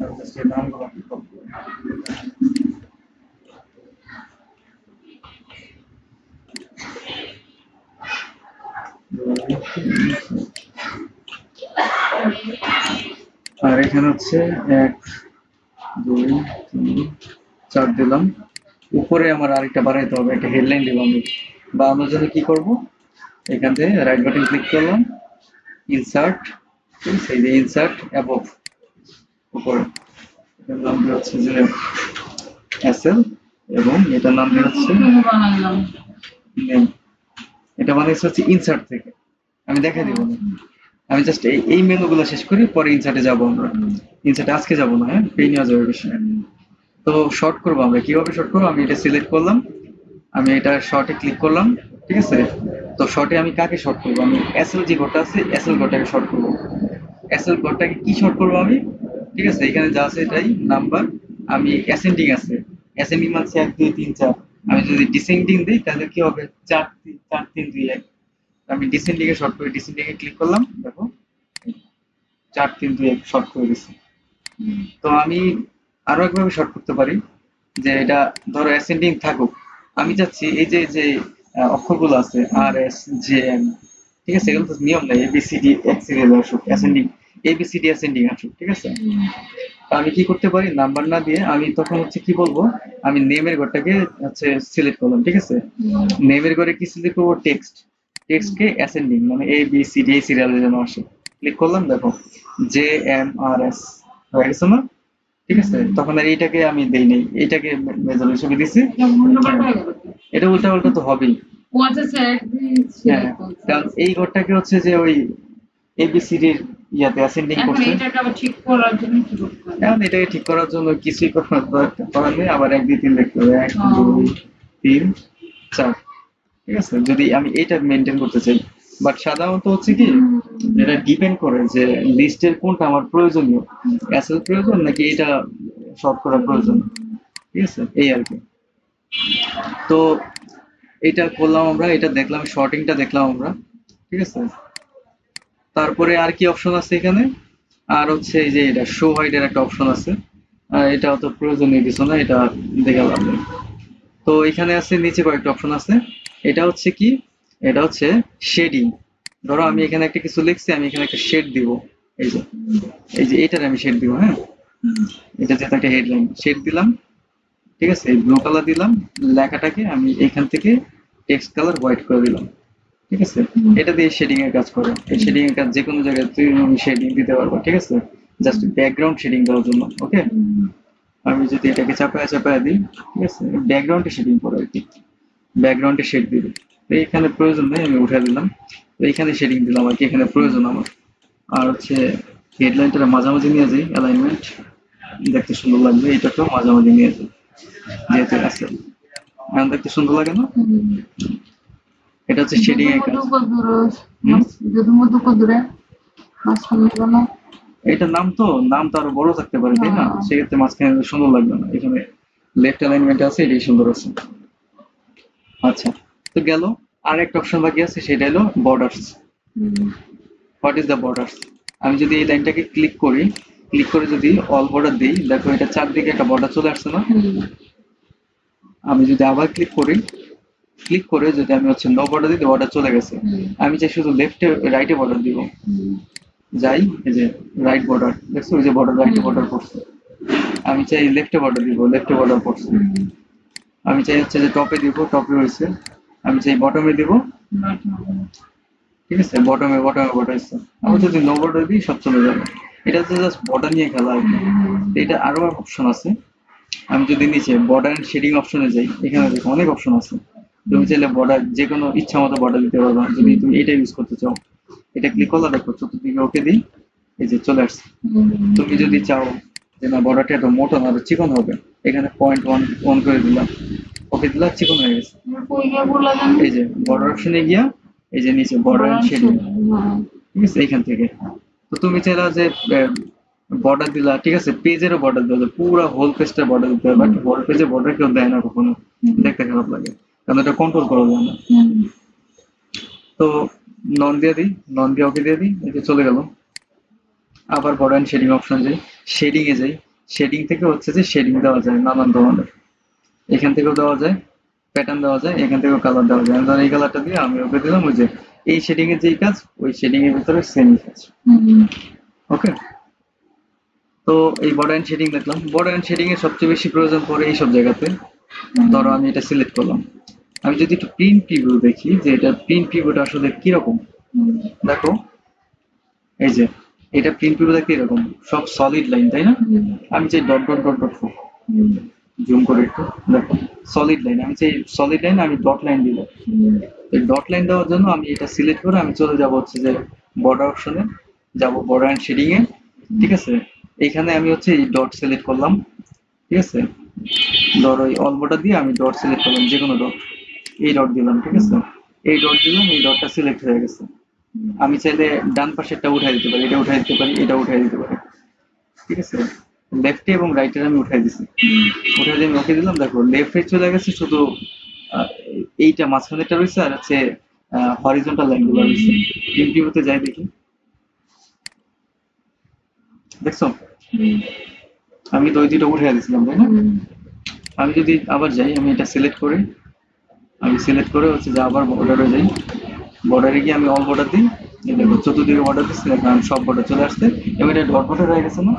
আমি just এই নামগুলো copy করি। আর এখানে হচ্ছে 1 2 3 4 দিলাম। উপরে আমার আরেকটা বাড়াইতে হবে, একটা হেডলাইন দিব আমি। বানানোর জন্য কি করব, এখান থেকে রাইট বাটন ক্লিক করলাম, ইনসার্ট, ঠিক আছে, এই যে ইনসার্ট অ্যাবভ, উপরে এটার নাম দেওয়া হচ্ছে যে এসএল, এবং এটার নাম দেওয়া হচ্ছে বানাইলাম নেম। এটা বানাইছে হচ্ছে ইনসার্ট থেকে, আমি দেখাই দিব না, আমি জাস্ট এই মেনুগুলো শেষ করি, পরে ইনসার্টে যাব আমরা। ইনসার্টে আজকে যাব না, হ্যাঁ, পেয়ে নেওয়া যাবে বিষয়ে। তো শর্ট করবো আমরা, কিভাবে শর্ট করবো, আমি এটা সিলেক্ট করলাম, আমি এটা শর্টে ক্লিক করলাম, ঠিক আছে। তো শর্টে আমি কাকে শর্ট করবো, আমি এসএল যে ঘরটা আছে এসএল ঘরটাকে শর্ট করবো। এসএল ঘরটাকে কি শর্ট করবো আমি, ঠিক আছে, এখানে যা আছে এটাই নাম্বার। আমি অ্যাসেন্ডিং আছে, অ্যাসেন্ডিং মানে 1 2 3 4, আমি যদি ডিসেন্ডিং দিই তাহলে কি হবে, 4 3 4 3 2 1। আমি ডিসেন্ডিং এ শর্ট করে ডিসেন্ডিং এ ক্লিক করলাম, দেখো 4 3 2 1 শর্ট করে দিছি। তো আমি আরো একভাবে শর্ট করতে পারি, যে এটা ধরো অ্যাসেন্ডিং থাকুক, আমি চাচ্ছি এই যে যে অক্ষরগুলো আছে আর এস জে এম, ঠিক আছে, এগুলো তো নিয়ম নাই, এবিসিডি এক সিরিয়াল আসুক, অ্যাসেন্ডিং এবিসিডি অ্যাসেন্ডিং আসুক, ঠিক আছে। তো আমি কি করতে পারি, নাম্বার না দিয়ে আমি তখন হচ্ছে কি বলবো, আমি নেমের ঘরটাকে হচ্ছে সিলেক্ট করলাম, ঠিক আছে। নেমের ঘরে কি সিলেক্ট করবো, টেক্সট, টেক্সটকে অ্যাসেন্ডিং মানে এ বি সি ডি এই সিরিয়ালে যেন আসে। ক্লিক করলাম, দেখো জে এম আর এস হয়ে গেছে না, ঠিক আছে। তখন আর এইটাকে আমি দেই নাই, এইটাকে মেজর হিসেবে দিছি। এটা উল্টা পাল্টা তো হবেই, হ্যাঁ, কারণ এই ঘরটাকে হচ্ছে যে ওই এবিসিডির ইয়াতে অ্যাসেন্ডিং করছে। এখন এটাকে ঠিক করার জন্য কিছুই করার নেই, আবার 1 2 3 লিখতে হবে, 1 2 3 4, ঠিক আছে, যদি আমি এটা মেনটেন করতে চাই। বাট সাধারণত হচ্ছে কি, এটা ডিপেন্ড করে যে লিস্টের কোনটা আমার প্রয়োজনীয়, এসএল প্রয়োজন নাকি এটা শর্ট করা প্রয়োজন, ঠিক আছে, এই আর কি। তো এটা করলাম আমরা, এটা দেখলাম, শর্টিংটা দেখলাম আমরা, ঠিক আছে। তারপরে আর কি অপশন আছে এখানে, আর হচ্ছে এই যে এটা শো হাইডের একটা অপশন আছে, এটা অত প্রয়োজনীয় কিছু না, এটা দেখে লাভ নেই। তো এখানে আছে নিচে কয়েকটা অপশন আছে, এটা হচ্ছে কি, এটা হচ্ছে শেডিং। ধরো আমি এখানে একটা কিছু লিখছি, আমি এখানে একটা শেড দিব, এই যে এই যে এটার আমি শেড দিব, হ্যাঁ, এটা যেহেতু একটা হেডলাইন, শেড দিলাম, ঠিক আছে, এই ব্লু কালার দিলাম, লেখাটাকে আমি এখান থেকে টেক্সট কালার হোয়াইট করে দিলাম। ঠিক আছে, এটা দিয়ে শেডিং এর কাজ করো। এই শেডিং এর কাজ যে কোনো জায়গায় তুমি শেডিং দিতে পারবে। ঠিক আছে, জাস্ট ব্যাকগ্রাউন্ড শেডিং দেওয়ার জন্য। ওকে, আমি যদি এটাকে চাপায় চাপায় দিই, ঠিক আছে, ব্যাকগ্রাউন্ডে শেডিং করো আর কি, ব্যাকগ্রাউন্ডে শেড দিই। তো এখানে প্রয়োজন নেই, আমি উঠে দিলাম। তো এখানে শেডিং দিলাম আর কি, এখানে প্রয়োজন আমার। আর হচ্ছে হেডলাইনটা মাঝামাঝি নিয়ে যাই, অ্যালাইনমেন্ট দেখতে সুন্দর লাগবে, এটাকেও মাঝামাঝি নিয়ে যাই যেহেতু আছে, এখন দেখতে সুন্দর লাগে না? এটা হচ্ছে শেডিং এর কাজ। এটা নাম তো আরো বড় থাকতে পারে, তাই না? সেক্ষেত্রে মাঝখানে সুন্দর লাগবে না। এখানে লেফট অ্যালাইনমেন্ট আছে, এটাই সুন্দর আছে। আচ্ছা, তো গেল। আর একটা অপশন বাকি আছে, সেটা হলো borders. What is the borders? আমি যদি এই লাইনটাকে ক্লিক করি, ক্লিক করে যদি অল বর্ডার দিই, দেখো এটা চারদিকে একটা বর্ডার চলে আসছে না? আমি যদি আবার ক্লিক করি, ক্লিক করে যদি আমি হচ্ছে নো বর্ডার দিই, বর্ডার চলে গেছে। আমি চাই শুধু লেফটে রাইটে বর্ডার দিব, যাই এই যে রাইট বর্ডার, দেখছো ওই যে বর্ডার রাইটে বর্ডার পড়ছে। আমি চাই লেফটে বর্ডার দিব, লেফটে বর্ডার পড়ছে। আমি চাই হচ্ছে যে টপে দিব, টপে হয়েছে। আমি চাই বটমে দিব, ঠিক আছে, বটমে বটমে হচ্ছে। আমি যদি নো বর্ডার দিই, সব চলে যাবে। এটা হচ্ছে জাস্ট বর্ডার নিয়ে খেলা আর কি। এটা আরো অপশন আছে। আমি যদি নিচে বর্ডার এন্ড শেডিং অপশনে যাই, এখানে দেখো অনেক অপশন আছে। তুমি চাইলে বর্ডার যে কোনো ইচ্ছা মতো বর্ডার দিতে পারবা, যদি তুমি এটা ইউজ করতে চাও। এটা ক্লিক করলে দেখো চতুর্দিকে ওকে দিই, এই যে চলে আসছে। তুমি যদি চাও যে না বর্ডারটা একটু মোটা না, চিকন হবে, এখানে পয়েন্ট ওয়ান করে দিলাম, ওকে দিলাম, চিকন হয়ে গেছে। এই যে বর্ডার অপশনে গিয়া এই যে নিচে বর্ডার এন্ড শেডিং, ঠিক আছে, এইখান থেকে। তো তুমি চাইলা যে বর্ডার দিলা, ঠিক আছে, পেজেরও বর্ডার দিলা, পুরো হোল পেজটা বর্ডার দিতে হবে, বাট হোল পেজে বর্ডার কেউ দেয় না কখনো, দেখতে খারাপ লাগে, কারণ এটা কন্ট্রোল করা যায় না। তো নন দিয়ে দিই, নন দিয়ে ওকে দিয়ে দিই, এটা চলে গেল। আবার বর্ডার এন্ড শেডিং অপশন যাই, শেডিং এ যাই, শেডিং থেকে হচ্ছে যে শেডিং দেওয়া যায় নানান ধরনের, এখান থেকেও দেওয়া যায়, প্যাটার্ন দেওয়া যায়, এখান থেকেও কালার দেওয়া যায়। ধর এই কালারটা দিয়ে আমি ওকে দিলাম, ওই যে এই শেডিং এর যেই কাজ, ওই শেডিং এর ভিতরে সেম কাজ। ওকে, তো এই বর্ডার এন্ড শেডিং দেখলাম। বর্ডার এন্ড শেডিং এর সবচেয়ে বেশি প্রয়োজন পড়ে এইসব জায়গাতে। ধরো আমি এটা সিলেক্ট করলাম, আমি যদি একটু প্রিন্ট প্রিভিউ দেখি যে এটা প্রিন্ট প্রিভিউটা আসলে কিরকম, দেখো এই যে এটা প্রিন্ট প্রিভিউ দেখতে এরকম, সব সলিড লাইন, তাই না? আমি চাই dot dot dot dot zoom করে একটু দেখো, সলিড লাইন। আমি চাই সলিড লাইন, আমি ডট লাইন দিব। এই ডট লাইন দেওয়ার জন্য আমি এটা সিলেক্ট করে আমি চলে যাব হচ্ছে যে বর্ডার অপশনে, যাব বর্ডার এন্ড শেডিং এ, ঠিক আছে। এইখানে আমি হচ্ছে এই ডট সিলেক্ট করলাম, ঠিক আছে, ধরো এই অল বর্ডার দিয়ে আমি ডট সিলেক্ট করলাম, যে কোনো ডট, এই ডট দিলাম, ঠিক আছে, এই ডট দিলাম, এই ডটটা সিলেক্ট হয়ে গেছে। আমি চাইলে ডান পাশেরটা উঠাই দিতে পারি, এটা উঠাই দিতে পারি, এটা উঠাই দিতে পারি, ঠিক আছে। লেফটে এবং রাইটে আমি উঠাই দিছি, উঠাই দিয়ে আমি ওকে দিলাম, দেখো লেফটে চলে গেছে, শুধু এইটা মাঝখানেটা রয়েছে, আর হচ্ছে হরিজন্টাল লাইন গুলো রয়েছে। প্রিভিউতে যাই দেখি, দেখছো আমি তো ওই দুটো উঠে দিয়েছিলাম, তাই না? আমি যদি আবার যাই, আমি এটা সিলেক্ট করি, আমি সিলেক্ট করে হচ্ছে যে আবার বর্ডারে যাই, বর্ডারে গিয়ে আমি অল বর্ডার দিই, দেখো চতুর্দিকে বর্ডার দিচ্ছি, দেখো আমি সব বর্ডার চলে আসছে। এবং এটা ডট বর্ডার হয়ে গেছে না?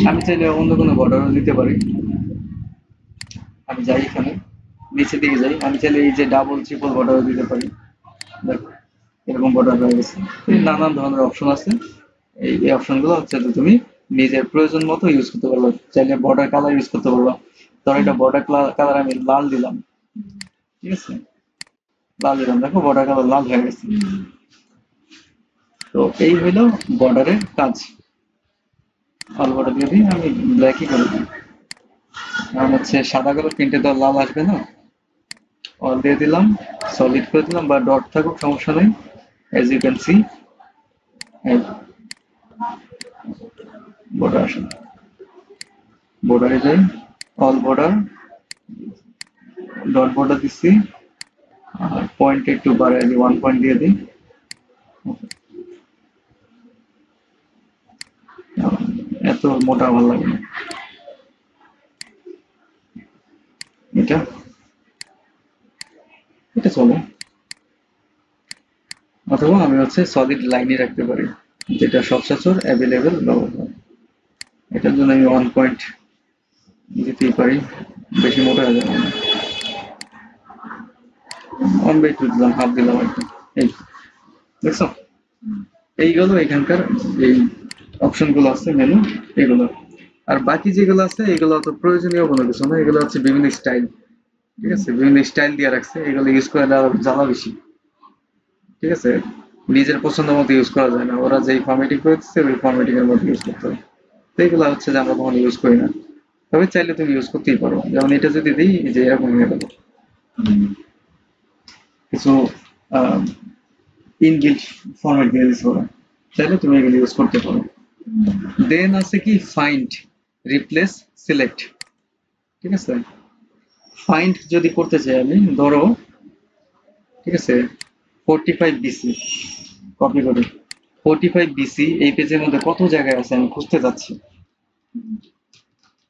আমি চাইলে অন্য কোনো বর্ডারও দিতে পারি। আমি যাই এখানে নিচের দিকে যাই, আমি চাইলে এই যে ডাবল ট্রিপল বর্ডারও দিতে পারি, দেখো এরকম বর্ডার হয়ে গেছে। নানান ধরনের অপশন আছে, এই অপশনগুলো হচ্ছে যে তুমি নিজের প্রয়োজন মতো ইউজ করতে পারবা। চাইলে বর্ডার কালার ইউজ করতে পারবা। ধর এটা বর্ডার কালার আমি লাল দিলাম, ঠিক আছে, লাল দিলাম, দেখো বর্ডার কালার লাল হয়ে গেছে। তো এই হইলো বর্ডারের কাজ। অল বর্ডার দিয়ে দিই, আমি ব্ল্যাকই করে দিই, কারণ হচ্ছে সাদা কালার প্রিন্টে তো লাল আসবে না। অল দিয়ে দিলাম, সলিড করে দিলাম, বা ডট থাকুক সমস্যা নেই। As you can see border আসে, বর্ডারে যাই, অল বর্ডার, ডট বর্ডার দিচ্ছি, আর পয়েন্ট একটু বাড়াই দিই, 1 পয়েন্ট দিয়ে দিই। এত মোটা ভালো লাগে না, এটা এটা চলে। অথবা আমি হচ্ছে সলিড লাইনে রাখতে পারি, যেটা সচরাচর অ্যাভেলেবেল ব্যবহার হয়। এটার জন্য আমি 1 পয়েন্ট দিতেই পারি। বেশি মোটা হয়ে যাবে না। অনবে একটু দিলাম, হাফ দিলাম আর কি। এই দেখছো, এইগুলো এখানকার এই অপশন গুলো আছে মেনু এগুলো। আর বাকি যেগুলো আছে এগুলো তো প্রয়োজনীয় কোনো কিছু না, এগুলো হচ্ছে বিভিন্ন স্টাইল। ঠিক আছে, বিভিন্ন স্টাইল দিয়ে রাখছে, এগুলো ইউজ করে জ্বালা বেশি। ঠিক আছে, নিজের পছন্দ মতো ইউজ করা যায় না, ওরা যেই ফরম্যাটিং করে দিচ্ছে ওই ফরম্যাটিং এর মধ্যে ইউজ করতে হবে। তো এগুলো হচ্ছে যে আমরা কখনো ইউজ করি না, তবে চাইলে তুমি ইউজ করতেই পারো। যেমন এটা যদি দিই যে এরকম হয়ে গেল, কিছু ইনবিল্ট ফরম্যাট দিয়ে দিচ্ছে ওরা, চাইলে তুমি এগুলো ইউজ করতে পারো। দেন আছে কি ফাইন্ড, রিপ্লেস, সিলেক্ট। ঠিক আছে, ফাইন্ড যদি করতে চাই আমি, ধরো ঠিক আছে 45 BC কপি করি, 45 BC এই পেজের মধ্যে কত জায়গায় আছে আমি খুঁজতে যাচ্ছি।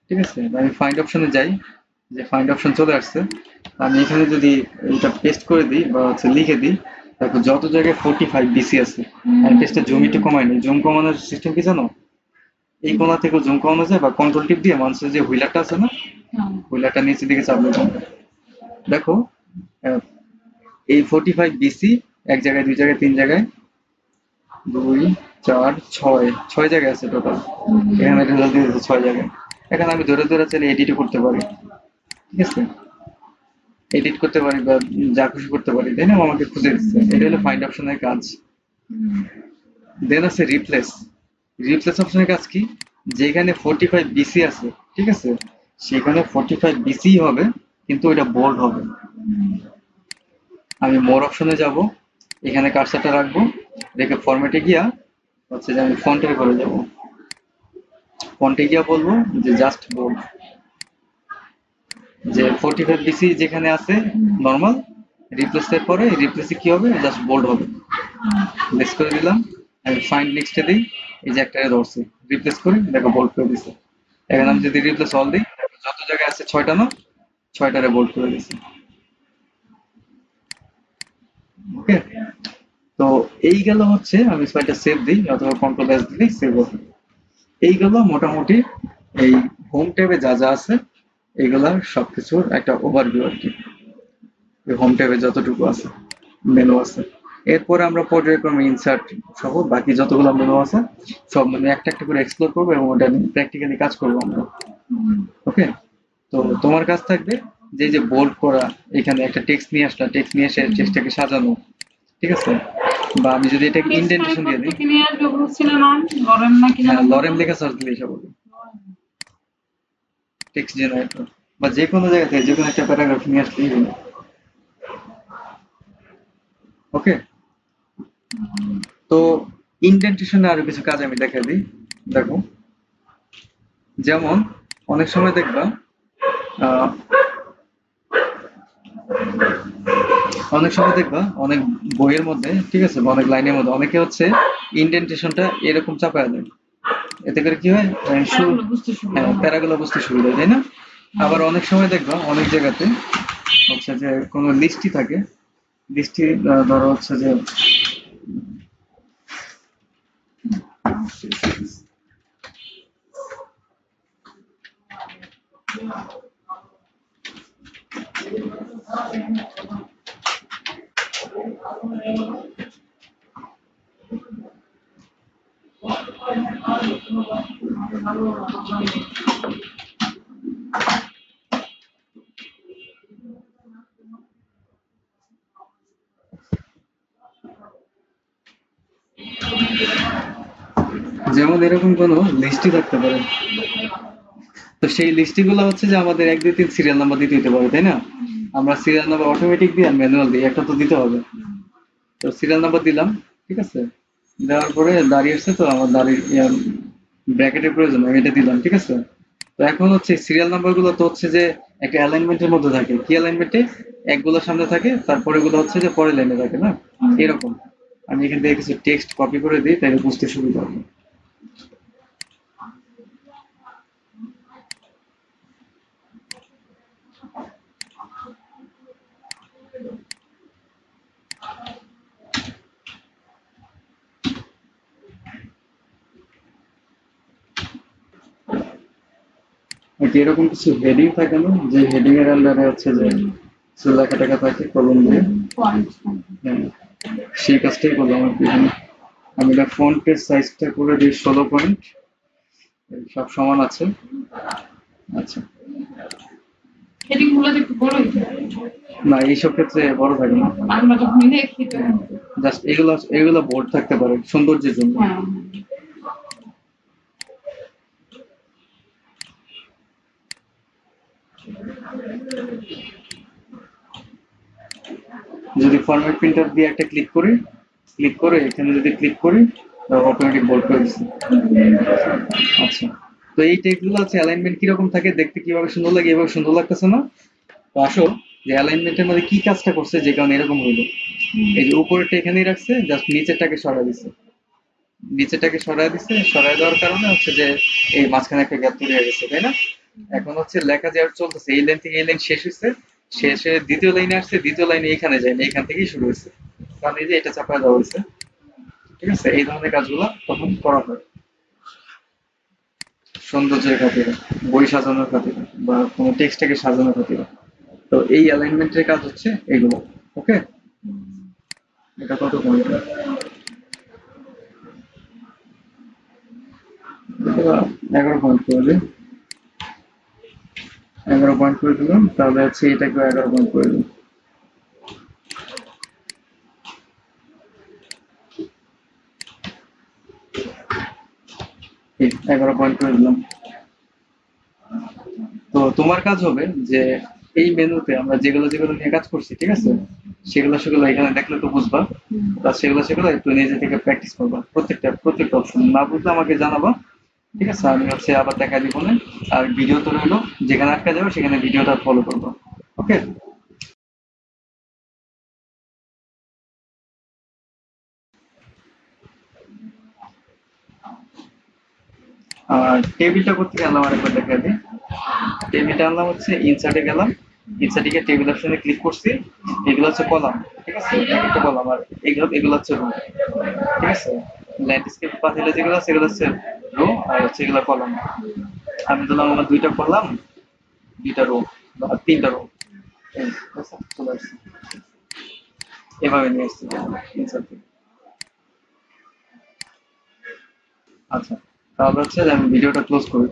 ঠিক আছে, আমি ফাইন্ড অপশনে যাই, যে ফাইন্ড অপশন চলে আসছে, আমি এখানে যদি এটা পেস্ট করে দিই বা হচ্ছে লিখে দিই, তারপর যত জায়গায় 45 BC আছে, আমি পেজটা জুম একটু কমাই নিই। জুম কমানোর সিস্টেম কি জানো? এই কোণা থেকে জুম কমানো যায়, বা কন্ট্রোল টিপ দিয়ে মানুষের যে হুইলারটা আছে না, হুইলারটা নিচের দিকে চাপলে দেখো এই 45 BC এক জায়গায়, দুই জায়গায়, তিন জায়গায়, 2 4 6 জায়গায় আছে টোটাল। এখানে রেজাল্ট দিয়ে দিচ্ছে 6 জায়গায়। এখানে আমি ধরে ধরে চাইলে এডিটও করতে পারি। ঠিক আছে, এডিট করতে পারি বা যা খুশি করতে পারি, তাই না? আমাকে খুঁজে দিচ্ছে, এটা হলো ফাইন্ড অপশনের কাজ। দেন আছে রিপ্লেস। রিপ্লেস অপশনের কাজ কি? যেখানে 45 BC আছে, ঠিক আছে, সেখানে 45 BC হবে, কিন্তু ওইটা বোল্ড হবে। আমি মোর অপশনে যাব, এখানে কার্সারটা রাখবো, রেখে ফরম্যাটে গিয়া হচ্ছে যে আমি ফন্টের করে যাব। ফন্টে গিয়া বলবো যে জাস্ট বোল্ড, যে 45 BC যেখানে আছে নর্মাল, রিপ্লেসের পরে রিপ্লেসে কি হবে, জাস্ট বোল্ড হবে। রিপ্লেস করে দিলাম, আমি ফাইন্ড নেক্সটে দিই, এই যে একটা ধরছে, রিপ্লেস করি, দেখো বোল্ড করে দিছে। এখন আমি যদি রিপ্লেস অল দিই, যত জায়গায় আছে 6টা না, 6টারে বোল্ড করে দিছে। ওকে, তো এই গেল হচ্ছে, আমি ফাইলটা সেভ দিই অথবা কন্ট্রোল এস দিলেই সেভ হবে। এইগুলো মোটামুটি এই হোম ট্যাবে যা যা আছে এইগুলার সবকিছুর একটা ওভারভিউ আর কি, হোম ট্যাবে যতটুকু আছে মেনু আছে। এরপরে আমরা পর্যায়ক্রমে ইনসার্ট সহ বাকি যতগুলো মেনু আছে সব মেনু একটা একটা করে এক্সপ্লোর করবো এবং ওটা নিয়ে প্র্যাকটিক্যালি কাজ করবো আমরা। ওকে, তো তোমার কাজ থাকবে যে যে বোল্ড করা, এখানে একটা টেক্সট নিয়ে আসলা, টেক্সট নিয়ে এসে টেক্সটটাকে সাজানো। ঠিক আছে, বা আমি যদি এটাকে ইন্ডেন্টেশন দিয়ে দিই, হ্যাঁ লরেম লেখা সার্চ দিলে এসে বলবে টেক্সট জেনারেটর, বা যে কোনো জায়গা থেকে যে কোনো একটা প্যারাগ্রাফ নিয়ে আসলেই হলো। ওকে, তো ইন্ডেন্টেশনে আরো কিছু কাজ আমি দেখা দিই। দেখো, যেমন অনেক সময় দেখবা আহ, অনেক বইয়ের মধ্যে, ঠিক আছে, বা অনেক লাইনের মধ্যে অনেকে হচ্ছে ইন্ডেন্টেশনটা এরকম চাপায় দেয়। এতে করে কি হয়, প্যারাগুলো বুঝতে সুবিধা হয়, তাই না? আবার অনেক সময় দেখবা অনেক জায়গাতে হচ্ছে যে কোনো লিস্টই থাকে, লিস্টটি ধরো হচ্ছে যে যেমন এরকম কোনো লিস্টই থাকতে পারে, তো সেই লিস্টগুলো হচ্ছে যে আমাদের 1 2 3 সিরিয়াল নাম্বার দিতে হতে পারে, তাই না? আমরা সিরিয়াল নাম্বার অটোমেটিক দিই আর ম্যানুয়াল দিই, একটা তো দিতে হবে। তো সিরিয়াল নাম্বার দিলাম, ঠিক আছে, দেওয়ার পরে দাঁড়িয়েছে, তো আমার দাঁড়িয়ে ব্র্যাকেটের প্রয়োজন, আমি এটা দিলাম, ঠিক আছে। তো এখন হচ্ছে সিরিয়াল নাম্বার গুলো তো হচ্ছে যে একটা অ্যালাইনমেন্টের মধ্যে থাকে, কি অ্যালাইনমেন্টে, একগুলো সামনে থাকে, তারপরে গুলো হচ্ছে যে পরের লাইনে থাকে না, এরকম। আমি এখান থেকে কিছু টেক্সট কপি করে দিই, তাহলে বুঝতে সুবিধা হবে। নাকি এরকম কিছু হেডিং থাকে না, যে হেডিং এর আন্ডারে হচ্ছে যে কিছু লেখা টেখা থাকে কলম দিয়ে? পয়েন্ট। হ্যাঁ, সেই কাজটাই করলাম আর কি এখানে। আমি এটা ফন্টের সাইজটা করে দিই 16 পয়েন্ট, সব সমান আছে। আচ্ছা, হেডিং গুলো একটু বড়ই থাকে। না এইসব ক্ষেত্রে বড় থাকে না, আমরা যখন দেখি তখন জাস্ট এগুলো এগুলো বোর্ড থাকতে পারে সৌন্দর্যের জন্য। হ্যাঁ যদি ফরম্যাট প্রিন্টার দিয়ে একটা ক্লিক করি, ক্লিক করে এখানে যদি ক্লিক করি, অটোমেটিক বোল্ড করে দিচ্ছি। আচ্ছা, তো এই টেক্সটগুলো আছে অ্যালাইনমেন্ট কিরকম থাকে, দেখতে কিভাবে সুন্দর লাগে, এভাবে সুন্দর লাগতেছে না? তো আসো যে অ্যালাইনমেন্টের মধ্যে কি কাজটা করছে যে কারণে এরকম হইলো। এই যে উপরেরটা এখানেই রাখছে, জাস্ট নিচেরটাকে সরাই দিচ্ছে। নিচেরটাকে সরাই দিচ্ছে, সরাই দেওয়ার কারণে হচ্ছে যে এই মাঝখানে একটা গ্যাপ তৈরি হয়ে গেছে, তাই না? এখন হচ্ছে লেখা যে আর চলতেছে, এই লাইন থেকে এই লাইন শেষ হয়েছে, শেষে দ্বিতীয় লাইনে আসছে, দ্বিতীয় লাইনে এইখানে যায়নি, এইখান থেকেই শুরু হয়েছে, কারণ এই যে এটা চাপা দেওয়া হয়েছে। ঠিক আছে, এই ধরনের কাজগুলো তখন করা হয় সৌন্দর্যের খাতিরে, বই সাজানোর খাতিরে, বা কোনো টেক্সটটাকে সাজানোর খাতিরে। তো এই অ্যালাইনমেন্টের কাজ হচ্ছে এগুলো। ওকে, এটা কত পয়েন্ট? 11 পয়েন্ট করে দিই। 11 পয়েন্ট করে দিলাম, তাহলে হচ্ছে এটাকে 11 পয়েন্ট করে দিই। 11 পয়েন্ট করে দিলাম। তো তোমার কাজ হবে যে এই মেনুতে আমরা যেগুলো যেগুলো নিয়ে কাজ করছি, ঠিক আছে, সেগুলো সেগুলো এখানে দেখলে তো বুঝবা, তা সেগুলো সেগুলো একটু নিজে থেকে প্র্যাকটিস করবা, প্রত্যেকটা অপশন না বুঝলে আমাকে জানাবা। ঠিক আছে, আমি হচ্ছে আবার দেখা দিব না। আর ভিডিও তো রইলো, যেখানে আটকা যাবে সেখানে ভিডিওটা ফলো করবো। ওকে। আর টেবিলটা করতে গেলাম আরেকবার দেখা দিই। টেবিলটা আনলাম হচ্ছে ইনসার্টে গেলাম, ইনসার্টে গিয়ে টেবিল অপশনে ক্লিক করছি। এগুলো হচ্ছে কলাম, ঠিক আছে, এক একটা কলাম, আর এগুলো এগুলো হচ্ছে রো। ঠিক আছে, ল্যান্ডস্কেপ পাতিলে যেগুলো আছে সেগুলো হচ্ছে রো, আর হচ্ছে এগুলো কলাম। আমি দিলাম আমার দুইটা কলাম, দুইটা রো, বা তিনটা রো। চলে আসছে, এভাবে নিয়ে আসছি ইনসার্ট থেকে। আচ্ছা, তাহলে হচ্ছে যে আমি ভিডিওটা ক্লোজ করি।